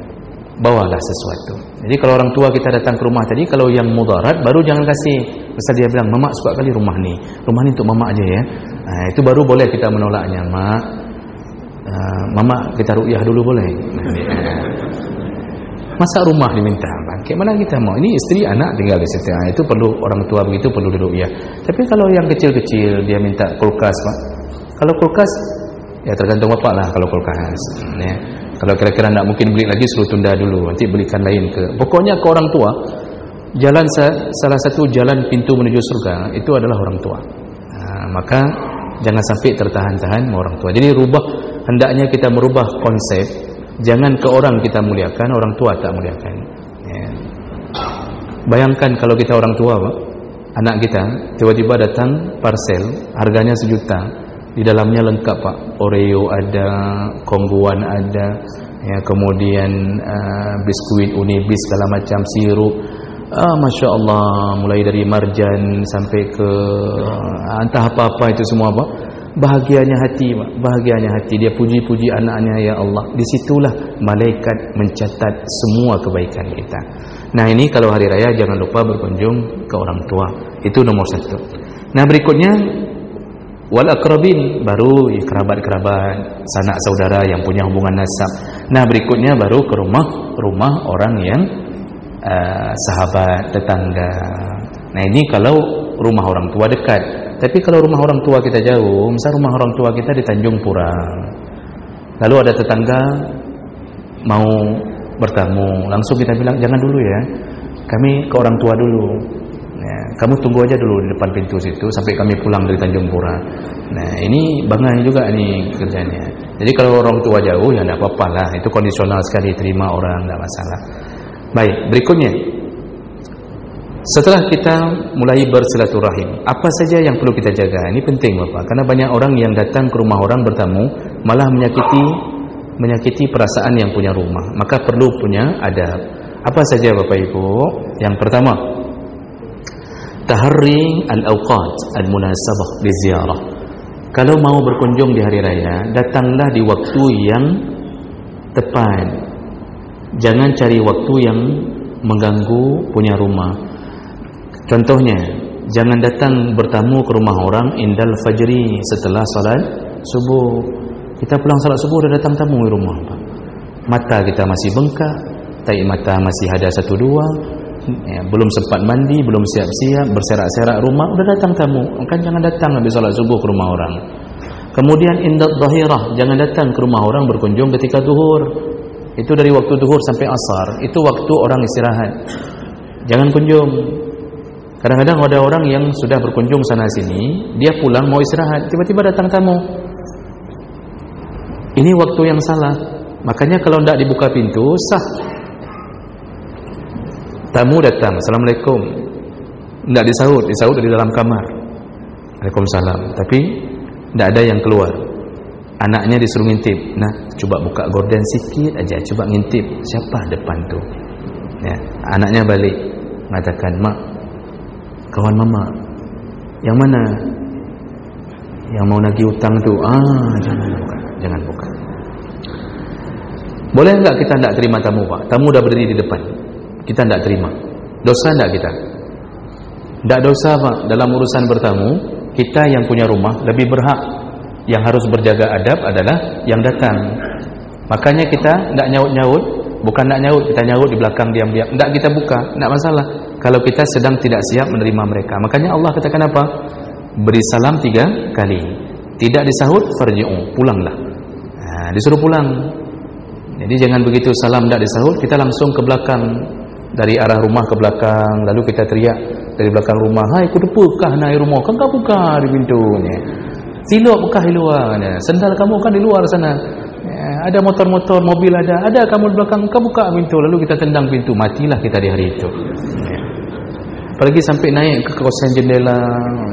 Bawalah sesuatu. Jadi kalau orang tua kita datang ke rumah tadi, kalau yang mudarat baru jangan kasih. Misal dia bilang, mamak suka kali rumah ni untuk mamak aja ya. Itu baru boleh kita menolaknya, mak. Mama kita ru'yah dulu boleh. Masa rumah diminta, bangkit mana kita mau? Ini istri anak tinggal di situ. Itu perlu, orang tua begitu perlu ru'yah. Tapi kalau yang kecil-kecil dia minta kulkas, Pak. Kalau kulkas ya tergantung bapak lah kalau kulkas. Ya. Kalau kira-kira tidak mungkin beli lagi, suruh tunda dulu, nanti belikan lain ke. Pokoknya ke orang tua, jalan salah satu jalan pintu menuju surga itu adalah orang tua. Maka jangan sampai tertahan-tahan orang tua. Jadi hendaknya kita merubah konsep. Jangan ke orang kita muliakan, orang tua tak muliakan. Ya. Bayangkan kalau kita orang tua, Pak, anak kita tiba-tiba datang parcel, harganya 1 juta, di dalamnya lengkap, Pak. Oreo ada, kongguan ada, ya, kemudian biskuit Unibis segala macam, sirup, Masya Allah, mulai dari marjan sampai ke entah apa-apa itu semua Pak. Bahagianya hati Pak, bahagianya hati. Dia puji-puji anaknya, ya Allah. Disitulah malaikat mencatat semua kebaikan kita. Nah ini kalau hari raya jangan lupa berkunjung ke orang tua. Itu nomor satu. Nah berikutnya wal akrabin, baru kerabat-kerabat, sanak saudara yang punya hubungan nasab. Nah berikutnya baru ke rumah orang yang sahabat, tetangga. Nah ini kalau rumah orang tua dekat. Tapi kalau rumah orang tua kita jauh, misal rumah orang tua kita di Tanjung Pura, lalu ada tetangga mau bertamu, langsung kita bilang jangan dulu ya, kami ke orang tua dulu ya, kamu tunggu aja dulu di depan pintu situ sampai kami pulang dari Tanjung Pura. Nah ini bangai juga ini kerjanya. Jadi kalau orang tua jauh ya tidak apa-apa lah, itu kondisional sekali, terima orang, tidak masalah. Baik, berikutnya setelah kita mulai bersilaturahim, apa saja yang perlu kita jaga? Ini penting Bapak, karena banyak orang yang datang ke rumah orang bertamu malah menyakiti perasaan yang punya rumah. Maka perlu punya adab. Apa saja Bapak Ibu? Yang pertama, taharri al-awqat al-munasabah liziarah. Kalau mau berkunjung di hari raya, datanglah di waktu yang tepat. Jangan cari waktu yang mengganggu punya rumah. Contohnya, jangan datang bertamu ke rumah orang indal fajri, setelah salat subuh. Kita pulang salat subuh dah datang tamu di rumah Pak. Mata kita masih bengkak, tahi mata masih ada 1-2 ya, belum sempat mandi, belum siap-siap, berserak-serak rumah, udah datang tamu. Kan jangan datang habis salat subuh ke rumah orang. Kemudian indal zahirah, jangan datang ke rumah orang berkunjung ketika zuhur. Itu dari waktu zuhur sampai asar, itu waktu orang istirahat. Jangan kunjung. Kadang-kadang ada orang yang sudah berkunjung sana sini, dia pulang mau istirahat, tiba-tiba datang tamu. Ini waktu yang salah. Makanya kalau tidak dibuka pintu, sah. Tamu datang, Assalamualaikum. Tidak disahut di dalam kamar. Waalaikumsalam. Tapi tidak ada yang keluar. Anaknya disuruh ngintip. Nah, coba buka gorden sikit aja, coba ngintip. Siapa depan tu? Ya, anaknya balik, mengatakan, Mak, kawan mama yang mana yang mau nagih utang tu? Jangan buka. Boleh enggak kita tidak terima tamu Pak? Tamu dah berdiri di depan, kita tidak terima. Dosa enggak kita? Tidak dosa Pak. Dalam urusan bertamu, kita yang punya rumah lebih berhak. Yang harus berjaga adab adalah yang datang. Makanya kita tidak nyaut-nyaut. Bukan tidak nyaut, kita nyaut di belakang diam-diam. Tidak kita buka, tidak masalah kalau kita sedang tidak siap menerima mereka. Makanya Allah katakan apa? Beri salam 3 kali. Tidak disahut, farji'u, pulanglah. Nah, disuruh pulang. Jadi jangan begitu salam tidak disahut, kita langsung ke belakang, dari arah rumah ke belakang, lalu kita teriak dari belakang rumah, hai kudu buka naik rumah, kan kau buka di pintunya. Silok buka di luar, sendal kamu kan di luar sana. Ada motor-motor, mobil ada kamu di belakang, kau buka pintu, lalu kita tendang pintu, matilah kita di hari itu. Apalagi sampai naik ke kawasan jendela,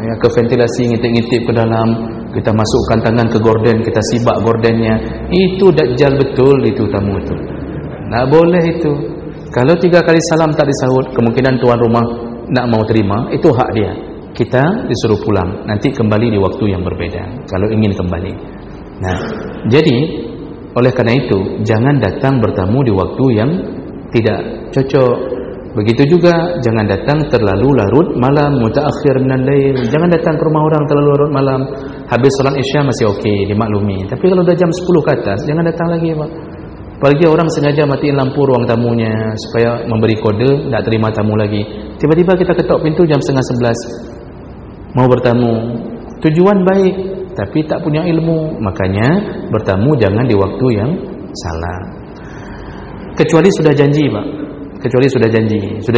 ya, ke ventilasi, ngintip-ngintip ke dalam, kita masukkan tangan ke gorden, kita sibak gordennya. Itu dajjal betul itu tamu itu. Tak boleh itu. Kalau 3 kali salam tak disahut, kemungkinan tuan rumah nak mau terima, itu hak dia. Kita disuruh pulang, nanti kembali di waktu yang berbeda kalau ingin kembali. Nah, jadi oleh karena itu jangan datang bertamu di waktu yang tidak cocok. Begitu juga jangan datang terlalu larut malam, mutaakhir minal lail. Jangan datang ke rumah orang terlalu larut malam. Habis salat Isya masih okey, dimaklumi. Tapi kalau dah jam 10 ke atas, jangan datang lagi, Pak. Apalagi orang sengaja matiin lampu ruang tamunya supaya memberi kode tak terima tamu lagi. Tiba-tiba kita ketok pintu jam 10:30. Mau bertamu. Tujuan baik, tapi tak punya ilmu. Makanya bertamu jangan di waktu yang salah. Kecuali sudah janji, Pak. Kecuali sudah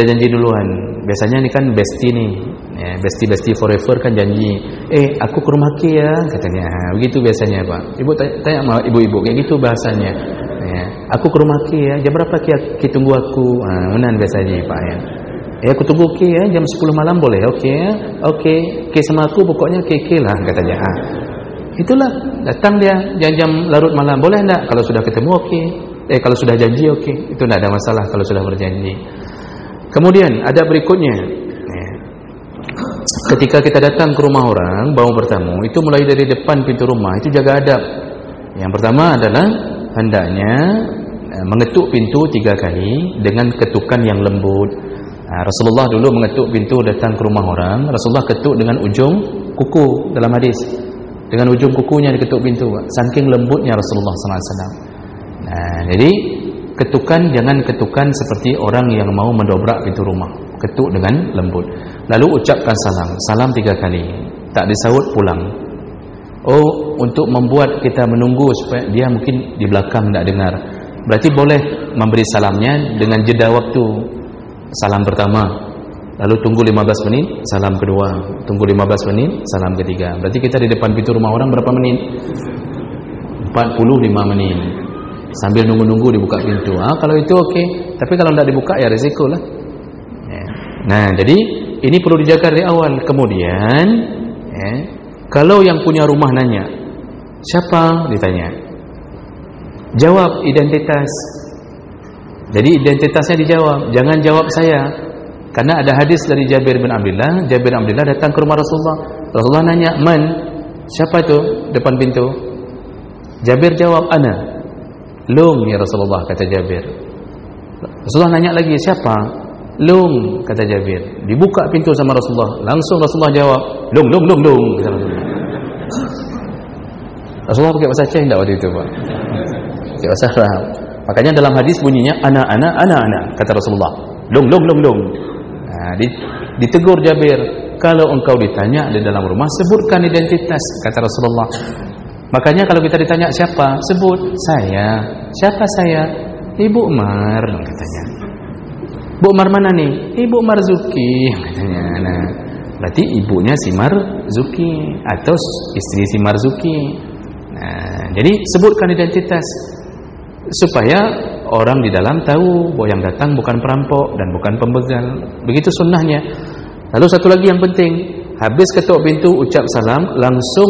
janji duluan. Biasanya ini kan bestie nih, ya, bestie forever kan janji. Aku ke rumah Ki ya, katanya. Begitu biasanya Pak. Ibu tanya sama ibu-ibu kayak gitu bahasanya. Ya, aku ke rumah Ki ya. Jam berapa Ki tunggu aku? Menan biasanya Pak ya. Aku tunggu Ki ya jam 10 malam boleh? Okey ya. Okey. Ki sama aku pokoknya Ki lah katanya. Itulah datang dia jam larut malam. Boleh enggak? Kalau sudah ketemu okey. Kalau sudah janji okey, itu tidak ada masalah kalau sudah berjanji. Kemudian ada berikutnya, ketika kita datang ke rumah orang bawa bertamu, itu mulai dari depan pintu rumah itu jaga adab. Yang pertama adalah hendaknya mengetuk pintu 3 kali dengan ketukan yang lembut. Rasulullah dulu mengetuk pintu datang ke rumah orang, Rasulullah ketuk dengan ujung kuku dalam hadis. Dengan ujung kukunya diketuk pintu, saking lembutnya Rasulullah SAW. Jadi ketukan jangan ketukan seperti orang yang mau mendobrak pintu rumah. Ketuk dengan lembut. Lalu ucapkan salam 3 kali. Tak disaut pulang. Untuk membuat kita menunggu supaya dia mungkin di belakang tak dengar. Berarti boleh memberi salamnya dengan jeda waktu. Salam pertama, lalu tunggu 15 menit, salam kedua, tunggu 15 menit, salam ketiga. Berarti kita di depan pintu rumah orang berapa menit? 45 menit. Sambil nunggu-nunggu dibuka pintu. Kalau itu okey. Tapi kalau tidak dibuka ya risiko lah. Nah, jadi ini perlu dijaga dari awal. Kemudian kalau yang punya rumah nanya, siapa? Ditanya. Jawab identitas. Jadi identitasnya dijawab. Jangan jawab saya. Karena ada hadis dari Jabir bin Abdullah. Jabir bin Abdullah datang ke rumah Rasulullah. Rasulullah nanya, "Man? Siapa itu depan pintu?" Jabir jawab, "Ana." "Lum ya Rasulullah," kata Jabir. Rasulullah nanya lagi, "Siapa?" "Lum," kata Jabir. Dibuka pintu sama Rasulullah. Langsung Rasulullah jawab, "Lum, lum, lum, lum," kata Rasulullah. Rasulullah pakai bahasa Cina waktu itu, Pak. Pakai bahasa Arab. Makanya dalam hadis bunyinya ana, kata Rasulullah. Lung. Ditegur Jabir, kalau engkau ditanya di dalam rumah, sebutkan identitas, kata Rasulullah. Makanya kalau kita ditanya siapa, sebut saya. Siapa saya? Ibu Umar, katanya. Bu Umar mana nih? Ibu Marzuki, katanya. Nah, berarti ibunya si Marzuki atau istri si Marzuki. Nah, jadi sebutkan identitas supaya orang di dalam tahu bahwa yang datang bukan perampok dan bukan pembegal. Begitu sunnahnya. Lalu satu lagi yang penting, habis ketuk pintu ucap salam, langsung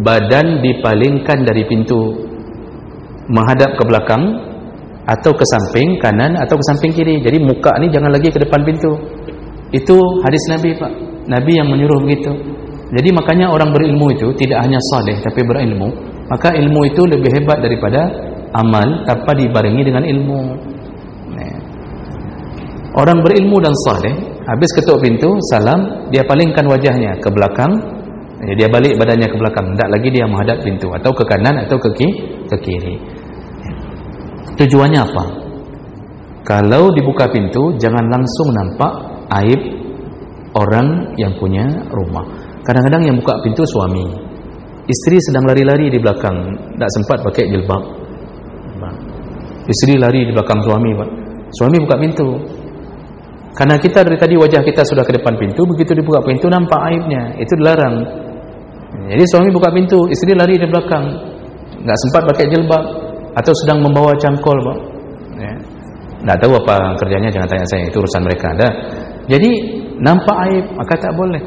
badan dipalingkan dari pintu menghadap ke belakang atau ke samping kanan atau ke samping kiri. Jadi muka ni jangan lagi ke depan pintu. Itu hadis Nabi, Pak. Nabi yang menyuruh begitu. Jadi makanya orang berilmu itu tidak hanya saleh tapi berilmu. Maka ilmu itu lebih hebat daripada amal tanpa dibarengi dengan ilmu. Orang berilmu dan saleh, habis ketuk pintu, salam, dia palingkan wajahnya ke belakang, dia balik badannya ke belakang, tidak lagi dia menghadap pintu atau ke kanan atau ke kiri. Tujuannya apa? Kalau dibuka pintu, jangan langsung nampak aib orang yang punya rumah. Kadang-kadang yang buka pintu suami, istri sedang lari-lari di belakang, tidak sempat pakai jilbab. Istri lari di belakang suami, Pak. Suami buka pintu. Karena kita dari tadi wajah kita sudah ke depan pintu, begitu dibuka pintu nampak aibnya. Itu dilarang. Jadi suami buka pintu, istri lari di belakang, enggak sempat pakai jilbab atau sedang membawa cangkol, Pak. Enggak tahu apa kerjanya, jangan tanya saya, itu urusan mereka. Jadi nampak aib, maka tak boleh.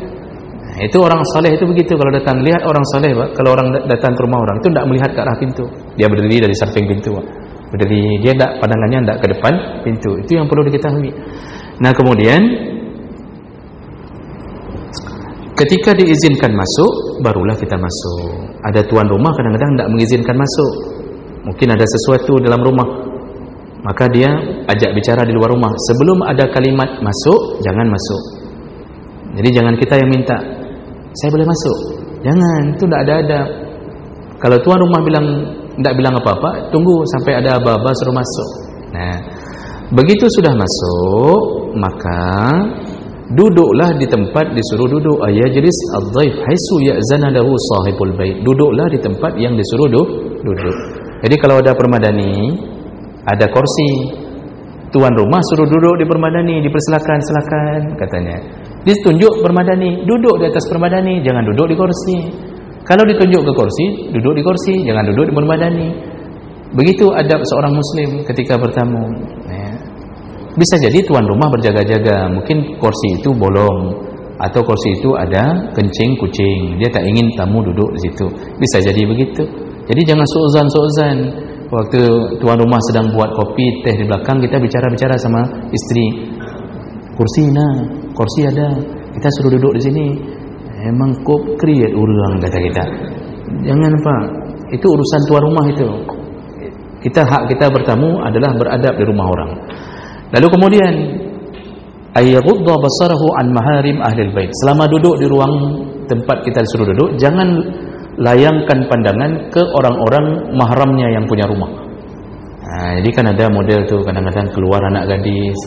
Itu orang saleh itu begitu, kalau datang lihat orang saleh, Pak. Kalau orang datang ke rumah orang itu enggak melihat ke arah pintu. Dia berdiri dari samping pintu, Pak. Berdiri, dia tak, pandangannya tidak ke depan pintu. Itu yang perlu diketahui. Nah, kemudian ketika diizinkan masuk, barulah kita masuk. Ada tuan rumah kadang-kadang tidak mengizinkan masuk. Mungkin ada sesuatu dalam rumah, maka dia ajak bicara di luar rumah. Sebelum ada kalimat masuk, jangan masuk. Jadi jangan kita yang minta, saya boleh masuk. Jangan, itu tidak ada adab. Kalau tuan rumah tidak bilang apa-apa, tunggu sampai ada aba-aba suruh masuk. Nah, begitu sudah masuk, maka duduklah di tempat disuruh duduk. Ayajlis adh-dhaif haitsu ya'zana lahu sahibul bait. Duduklah di tempat yang disuruh duduk. Jadi kalau ada permadani, ada kursi, tuan rumah suruh duduk di permadani, dipersilakan katanya. Ditunjuk permadani, duduk di atas permadani, jangan duduk di kursi. Kalau ditunjuk ke kursi, duduk di kursi, jangan duduk di permadani. Begitu adab seorang muslim ketika bertamu. Bisa jadi tuan rumah berjaga-jaga, mungkin kursi itu bolong atau kursi itu ada kencing kucing, dia tak ingin tamu duduk di situ. Bisa jadi begitu. Jadi jangan suuzan. Waktu tuan rumah sedang buat kopi, teh di belakang, kita bicara-bicara sama istri. kursi ada, kita suruh duduk di sini. Emang kau create orang, kata kita. Jangan Pak, itu urusan tuan rumah itu. Hak kita bertamu adalah beradab di rumah orang. Lalu kemudian ayyaghudda basarahu an maharim ahlil bait. Selama duduk di ruang tempat kita disuruh duduk, jangan layangkan pandangan ke orang-orang mahramnya yang punya rumah. Jadi kan ada model tu, kadang-kadang keluar anak gadis.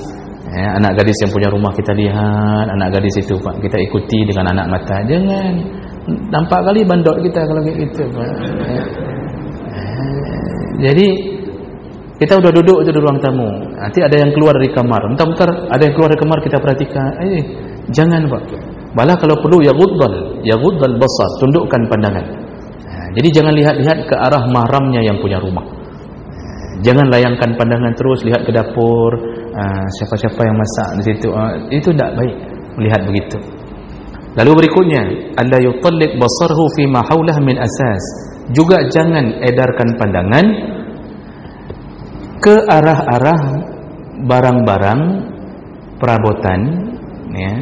Anak gadis yang punya rumah kita lihat, anak gadis itu Pak, kita ikuti dengan anak mata. Jangan, nampak kali bandot kita kalau kayak gitu Pak. Jadi kita udah duduk itu di ruang tamu, nanti ada yang keluar dari kamar, bentar-bentar ada yang keluar dari kamar, kita perhatikan. Jangan Pak. Malah kalau perlu yaghuddal basar, tundukkan pandangan. Jadi jangan lihat-lihat ke arah mahramnya yang punya rumah. Jangan layangkan pandangan terus lihat ke dapur, siapa-siapa yang masak di situ. Itu tidak baik melihat begitu. Lalu berikutnya, alla yutalliq basarhu fi ma haulah min asas. Juga jangan edarkan pandangan ke arah-arah barang-barang perabotan ya,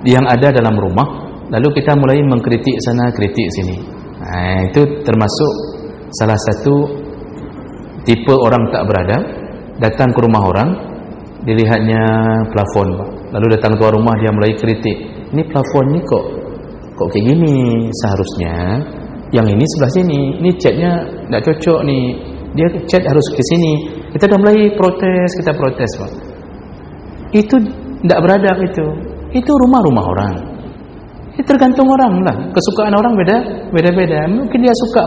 yang ada dalam rumah. Lalu kita mulai mengkritik sana, kritik sini. Itu termasuk salah satu tipe orang tak beradab. Datang ke rumah orang, dilihatnya plafon, lalu datang tuan rumah dia mulai kritik. Ini plafon ni kok kayak gini, seharusnya yang ini sebelah sini, ini catnya tak cocok ni, dia cat harus ke sini. Kita dah mulai protes, kita protes Pak. Itu tak beradab itu rumah-rumah orang. Itu tergantung orang lah, kesukaan orang beda-beda. Mungkin dia suka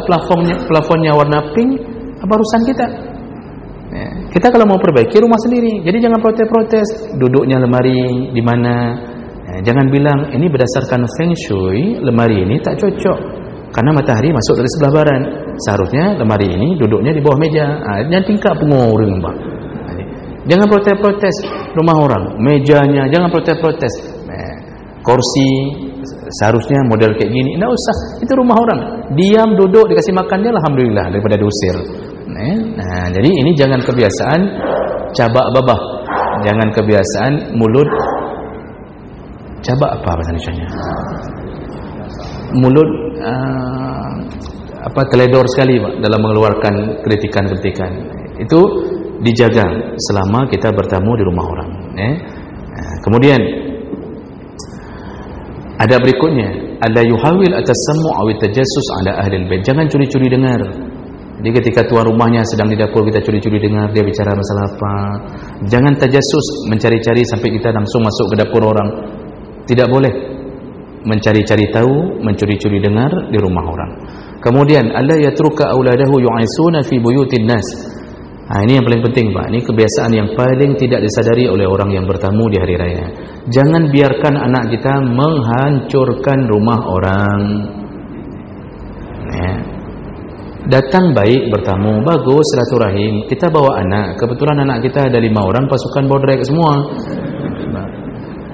plafonnya warna pink, apa urusan kita? Kita kalau mau perbaiki rumah sendiri, jadi jangan protes-protes. Duduknya lemari di mana? Jangan bilang ini berdasarkan feng shui, lemari ini tak cocok karena matahari masuk dari sebelah barat. Seharusnya lemari ini duduknya di bawah meja. Jangan tingkap pengurung Pak. Jangan protes-protes rumah orang, mejanya jangan protes-protes. Kursi seharusnya model kayak gini, enggak usah. Itu rumah orang. Diam duduk dikasih makan dia alhamdulillah daripada diusir. Jadi ini jangan kebiasaan cabak babah. Jangan kebiasaan mulut cabak, apa bahasa Indonesianya? Mulut teledor sekali Pak dalam mengeluarkan kritikan-kritikan. Itu dijaga selama kita bertamu di rumah orang. Kemudian ada berikutnya, alla yuhawil atasammu' aw tajassus ala ahli albayt. Jangan curi-curi dengar. Jadi ketika tuan rumahnya sedang di dapur, kita curi-curi dengar dia bicara masalah apa. Jangan tajassus, mencari-cari sampai kita langsung masuk ke dapur orang. Tidak boleh mencari-cari tahu, mencuri-curi dengar di rumah orang. Kemudian alla yatruka auladahu yu'isuna fi buyutin nas. Ini yang paling penting Pak. Ini kebiasaan yang paling tidak disadari oleh orang yang bertamu di hari raya. Jangan biarkan anak kita menghancurkan rumah orang. Datang baik bertamu, bagus silaturahim. Kita bawa anak, kebetulan anak kita ada 5 orang, pasukan bodrek semua.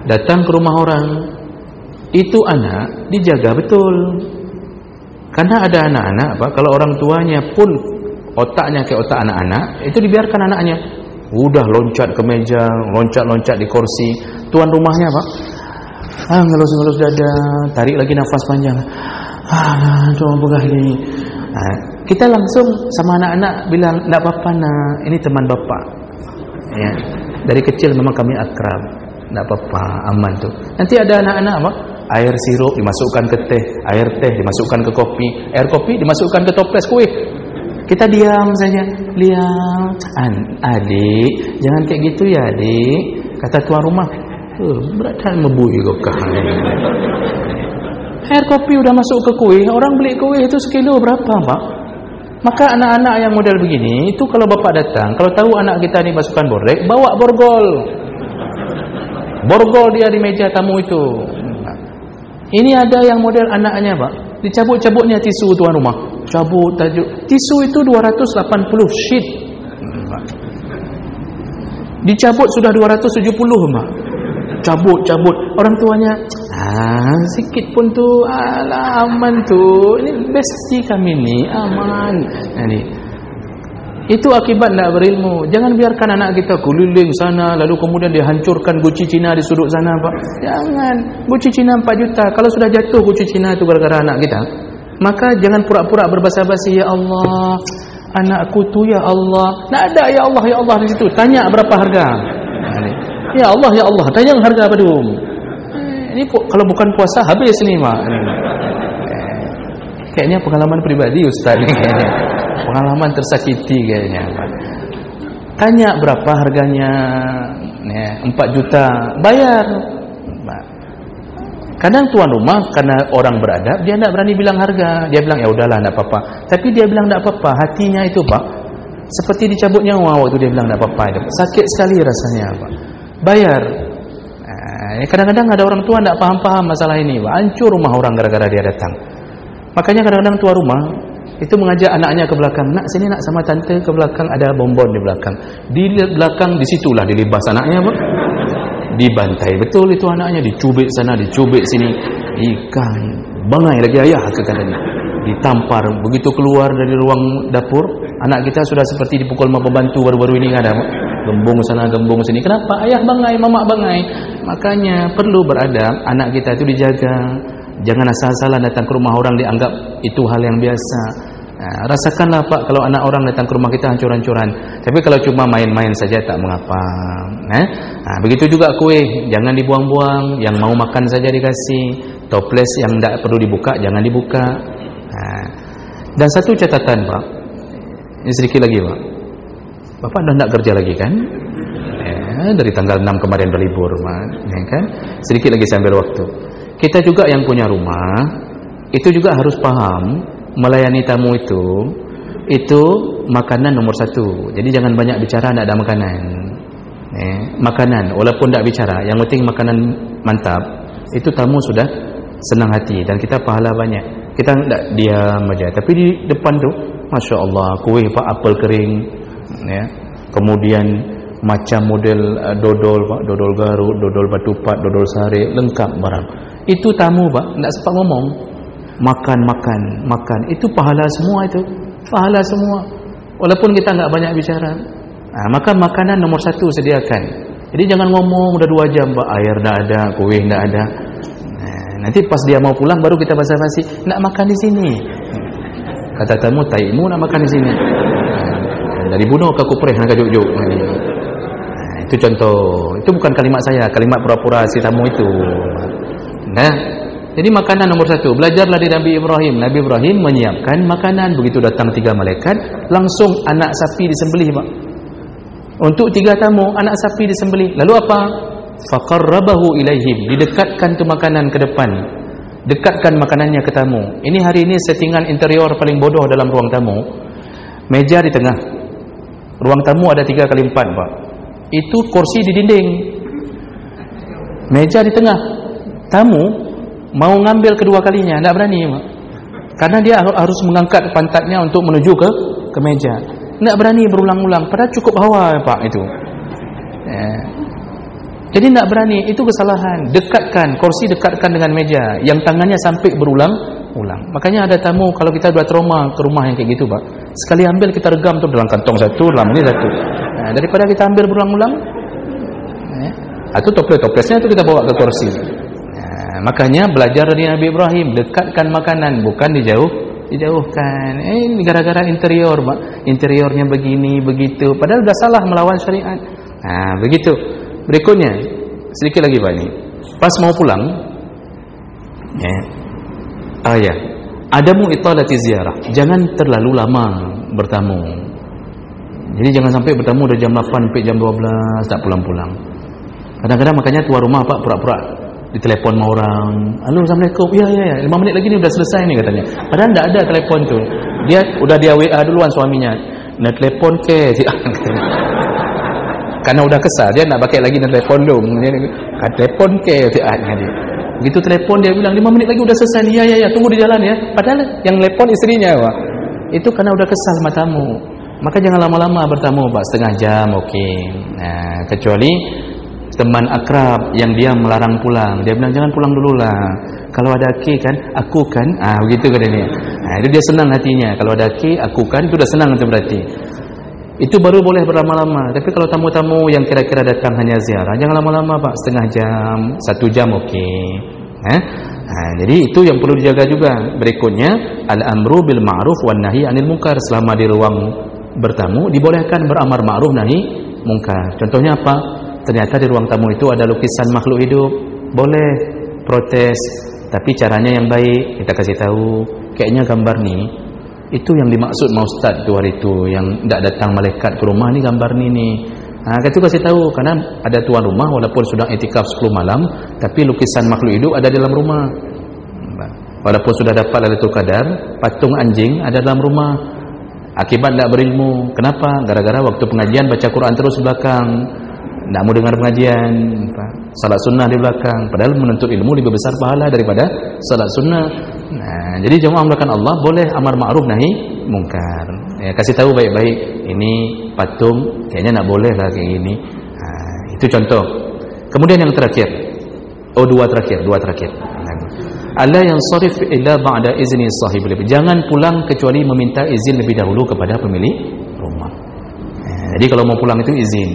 Datang ke rumah orang, itu anak dijaga betul. Karena ada anak-anak Pak, kalau orang tuanya pun otaknya kayak otak anak-anak, itu dibiarkan anaknya udah loncat ke meja, loncat-loncat di kursi. Tuan rumahnya Pak ngelus-ngelus dada, tarik lagi nafas panjang, tuan begah ni. Kita langsung sama anak-anak bilang, tak apa-apa nak, ini teman bapak ya. Dari kecil memang kami akrab, tak apa-apa, aman tu. Nanti ada anak-anak Pak, air sirup dimasukkan ke teh, air teh dimasukkan ke kopi, air kopi dimasukkan ke toples kuih. Kita diam saja, diam. Adik, jangan kayak gitu ya adik, kata tuan rumah. Berat membui kok. Air kopi udah masuk ke kuih, orang beli kuih itu sekilo berapa Pak? Maka anak-anak yang model begini, itu kalau bapak datang, kalau tahu anak kita ini pasukan bodrek, bawa borgol. Borgol dia di meja tamu itu. Ini ada yang model anaknya Pak, dicabut-cabutnya tisu tuan rumah. Cabut tajuk. Tisu itu 280 sheet. Dicabut sudah 270 Pak. Cabut. Orang tuanya, sikit pun tu, alah aman tu. Ini besti kami ni, aman. Itu akibat nak berilmu. Jangan biarkan anak kita keliling sana, lalu kemudian dia hancurkan guci Cina di sudut sana, Pak. Jangan. Guci Cina 4 juta. Kalau sudah jatuh guci Cina itu gara-gara anak kita, maka jangan pura-pura berbasa-basi, ya Allah, anakku tu ya Allah. Tak ada ya Allah di situ. Tanya berapa harga. Ya Allah, tanya harga badum. Ini kalau bukan puasa habis ni, Mak. Kayaknya pengalaman pribadi Ustaz ni kayaknya. Pengalaman tersakiti kayaknya. Tanya berapa harganya, 4 juta, bayar. Kadang tuan rumah karena orang beradab, dia tidak berani bilang harga. Dia bilang ya udahlah, tidak apa-apa. Tapi dia bilang tidak apa-apa, hatinya itu, Pak, seperti dicabut nyawa waktu dia bilang tidak apa-apa. Sakit sekali rasanya, Pak. Bayar. Kadang-kadang ada orang tua tidak paham-paham masalah ini, Pak. Hancur rumah orang gara-gara dia datang. Makanya kadang-kadang tuan rumah itu mengajak anaknya ke belakang, nak sini nak sama tante ke belakang, ada bonbon di belakang. Di belakang, disitulah dilibas anaknya, Pak. Dibantai betul itu anaknya, dicubit sana, dicubit sini. Ikan bangai lagi ayah katanya. Ditampar. Begitu keluar dari ruang dapur, anak kita sudah seperti dipukul sama pembantu baru-baru ini, ada, Pak. Gembung sana, gembung sini. Kenapa? Ayah bangai, mama bangai. Makanya perlu beradab, anak kita itu dijaga. Jangan asal-asalan datang ke rumah orang dianggap itu hal yang biasa. Rasakanlah, Pak, kalau anak orang datang ke rumah kita hancur-hancuran. Tapi kalau cuma main-main saja tak mengapa. Begitu juga kue, jangan dibuang-buang. Yang mau makan saja dikasih. Toples yang tidak perlu dibuka jangan dibuka. Dan satu catatan, Pak, ini sedikit lagi, Pak. Bapak dah tak kerja lagi kan? Dari tanggal 6 kemarin berlibur, Pak, kan? Sedikit lagi saya ambil waktu. Kita juga yang punya rumah itu juga harus paham melayani tamu itu makanan nomor 1. Jadi jangan banyak bicara, tidak ada makanan. Makanan walaupun tidak bicara, yang penting makanan mantap, itu tamu sudah senang hati dan kita pahala banyak. Kita tidak diam aja, tapi di depan tu Masya Allah, kuih Pak, apel kering, kemudian macam model dodol, Pak, dodol Garut, dodol Batupat, dodol Sari, lengkap barang. Itu tamu, Pak, tidak sempat ngomong. Makan. Itu pahala semua itu. Pahala semua. Walaupun kita tidak banyak bicara. Maka makanan nomor 1 sediakan. Jadi jangan ngomong udah 2 jam, Pak, air tidak ada, kuih tidak ada. Nanti pas dia mau pulang baru kita basa-basi, nak makan di sini. Kata tamu, taimu nak makan di sini. Dari bunuh ke kupreh nak juk-juk. Itu contoh. Itu bukan kalimat saya, kalimat pura-pura si tamu itu. Jadi makanan nomor 1, belajarlah dari Nabi Ibrahim. Nabi Ibrahim menyiapkan makanan. Begitu datang 3 malaikat, langsung anak sapi disembelih, Pak. Untuk 3 tamu, anak sapi disembelih. Lalu apa? Faqarrabahu ilaihim, didekatkan tu makanan ke depan. Dekatkan makanannya ke tamu. Ini hari ini settingan interior paling bodoh dalam ruang tamu. Meja di tengah. Ruang tamu ada 3x4, Pak. Itu kursi di dinding. Meja di tengah. Tamu mau ngambil kedua kalinya, tidak berani, Pak. Karena dia harus mengangkat pantatnya untuk menuju ke meja. Tidak berani berulang-ulang. Padahal cukup hawa, Pak, itu. Jadi tidak berani. Itu kesalahan. Dekatkan, kursi dekatkan dengan meja. Yang tangannya sampai berulang-ulang. Makanya ada tamu, kalau kita sudah trauma ke rumah yang kayak gitu, Pak, sekali ambil kita regam tu dalam kantong 1, dalam ini 1. Daripada kita ambil berulang-ulang, atau toples-toplesnya itu kita bawa ke kursi. Makanya belajar dari Nabi Ibrahim, dekatkan makanan, bukan dijauhkan. Ini gara-gara interior, Pak. Interiornya begini, begitu. Padahal sudah salah melawan syariat. Begitu. Berikutnya, sedikit lagi, Pak, ini. Pas mau pulang, adamu italati ziarah. Jangan terlalu lama bertamu. Jadi jangan sampai bertamu dari jam 8 sampai jam 12 tak pulang-pulang. Kadang-kadang makanya tuan rumah, Pak, pura-pura ditelepon sama orang. Halo, Assalamualaikum. Ya, 5 menit lagi ni sudah selesai ni katanya. Padahal tak ada telepon tu. Dia WA duluan suaminya. Nak telepon ke? Karena udah kesal, dia nak pakai lagi nak telepon dong. Dia telepon ke? Begitu telepon dia bilang 5 menit lagi udah selesai ni. Ya, tunggu di jalan ya. Padahal yang telepon istrinya, Pak. Itu karena udah kesal sama tamu. Maka jangan lama-lama bertamu, Pak. Setengah jam, okey. Kecuali teman akrab yang dia melarang pulang, dia bilang jangan pulang dululah. Kalau ada ki kan, aku kan, begitu katanya. Itu dia senang hatinya. Kalau ada ki, aku kan, itu dah senang itu berarti. itu baru boleh berlama-lama. Tapi kalau tamu-tamu yang kira-kira datang hanya ziarah, jangan lama-lama Pak, setengah jam, 1 jam okey. Jadi itu yang perlu dijaga juga. Berikutnya, al-amru bil ma'ruf wan nahi 'anil munkar. Selama di ruang bertamu dibolehkan beramar ma'ruf nahi munkar. Contohnya apa? Ternyata di ruang tamu itu ada lukisan makhluk hidup, boleh protes, tapi caranya yang baik. Kita kasih tahu, kayaknya gambar ni itu yang dimaksud sama ustaz tu hari tu, yang tak datang malaikat ke rumah ni, gambar ni. Kita kasih tahu, karena ada tuan rumah walaupun sudah itikaf 10 malam, tapi lukisan makhluk hidup ada dalam rumah. Walaupun sudah dapat Lailatul Qadar, patung anjing ada dalam rumah. Akibat tak berilmu. Kenapa? Gara-gara waktu pengajian baca Quran terus di belakang, tak mau dengar pengajian, salat sunnah di belakang, padahal menuntut ilmu lebih besar pahala daripada salat sunnah. Jadi jemaah melakukan Allah boleh amar ma'ruf nahi mungkar. Kasih tahu baik-baik, ini patung kayaknya tak boleh lah kayak gini. Itu contoh. Kemudian yang terakhir, dua terakhir. Alla yansarif illa ba'da izni sahibul bait. Jangan pulang kecuali meminta izin lebih dahulu kepada pemilik rumah. Jadi kalau mau pulang itu izin.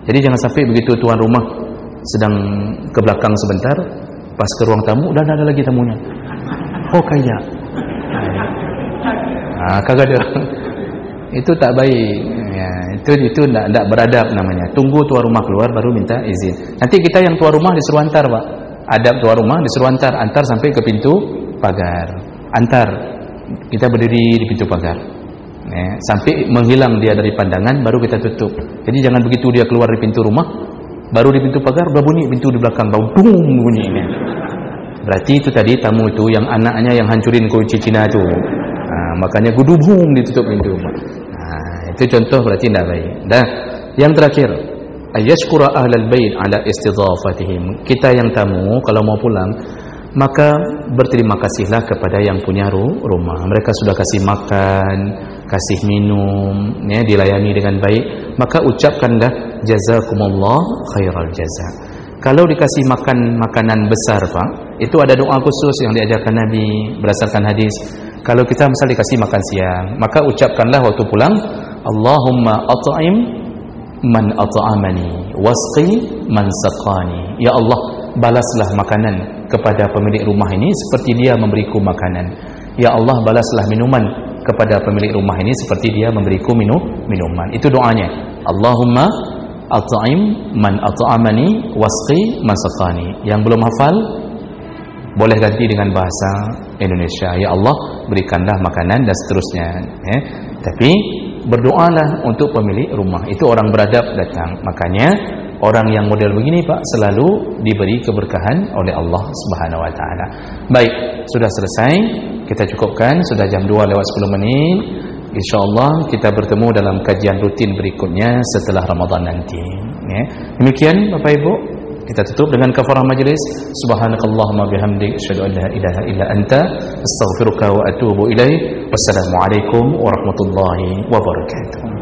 Jadi jangan sampai begitu tuan rumah sedang ke belakang sebentar, pas ke ruang tamu dah ada lagi tamunya. Oh kaya. Kagak ada. Itu tak baik. Itu tak beradab namanya. Tunggu tuan rumah keluar baru minta izin. Nanti kita yang tuan rumah disuruh antar, Pak. Adab tuan rumah disuruh antar sampai ke pintu pagar. Antar. Kita berdiri di pintu pagar. Sampai menghilang dia dari pandangan baru kita tutup. Jadi jangan begitu dia keluar di pintu rumah baru di pintu pagar udah bunyi pintu di belakang, bau dung bunyinya. Berarti itu tadi tamu itu yang anaknya yang hancurin kunci Cina itu. Makanya gudubung ditutup pintu. Itu contoh berarti tidak baik. Dan yang terakhir, ayashkura ahlal bait ala istidhafatihim. Kita yang tamu kalau mau pulang, maka berterima kasihlah kepada yang punya rumah. Mereka sudah kasih makan, kasih minum, dilayani dengan baik, maka ucapkanlah jazakumullah khairal jaza. Kalau dikasih makanan besar, Pak, itu ada doa khusus yang diajarkan Nabi berdasarkan hadis. Kalau kita misal dikasih makan siang, maka ucapkanlah waktu pulang, Allahumma at'im man at'amani wasqi man saqani. Ya Allah, balaslah makanan kepada pemilik rumah ini seperti dia memberiku makanan. Ya Allah, balaslah minuman kepada pemilik rumah ini seperti dia memberiku minuman. Itu doanya. Allahumma at'im man at'amani wasqi man saqani. Yang belum hafal boleh ganti dengan bahasa Indonesia. Ya Allah, berikanlah makanan dan seterusnya. Tapi berdoalah untuk pemilik rumah. Itu orang beradab datang. Makanya orang yang model begini, Pak, selalu diberi keberkahan oleh Allah Subhanahu wa taala. Baik, sudah selesai. Kita cukupkan, sudah jam 2:10. InsyaAllah kita bertemu dalam kajian rutin berikutnya setelah Ramadan nanti. Demikian Bapak Ibu, kita tutup dengan kafarah majlis. Subhanakallahumma bihamdik, asyhadu an la ilaha illa anta, astaghfiruka wa atubu ilaik. Wassalamualaikum warahmatullahi wabarakatuh.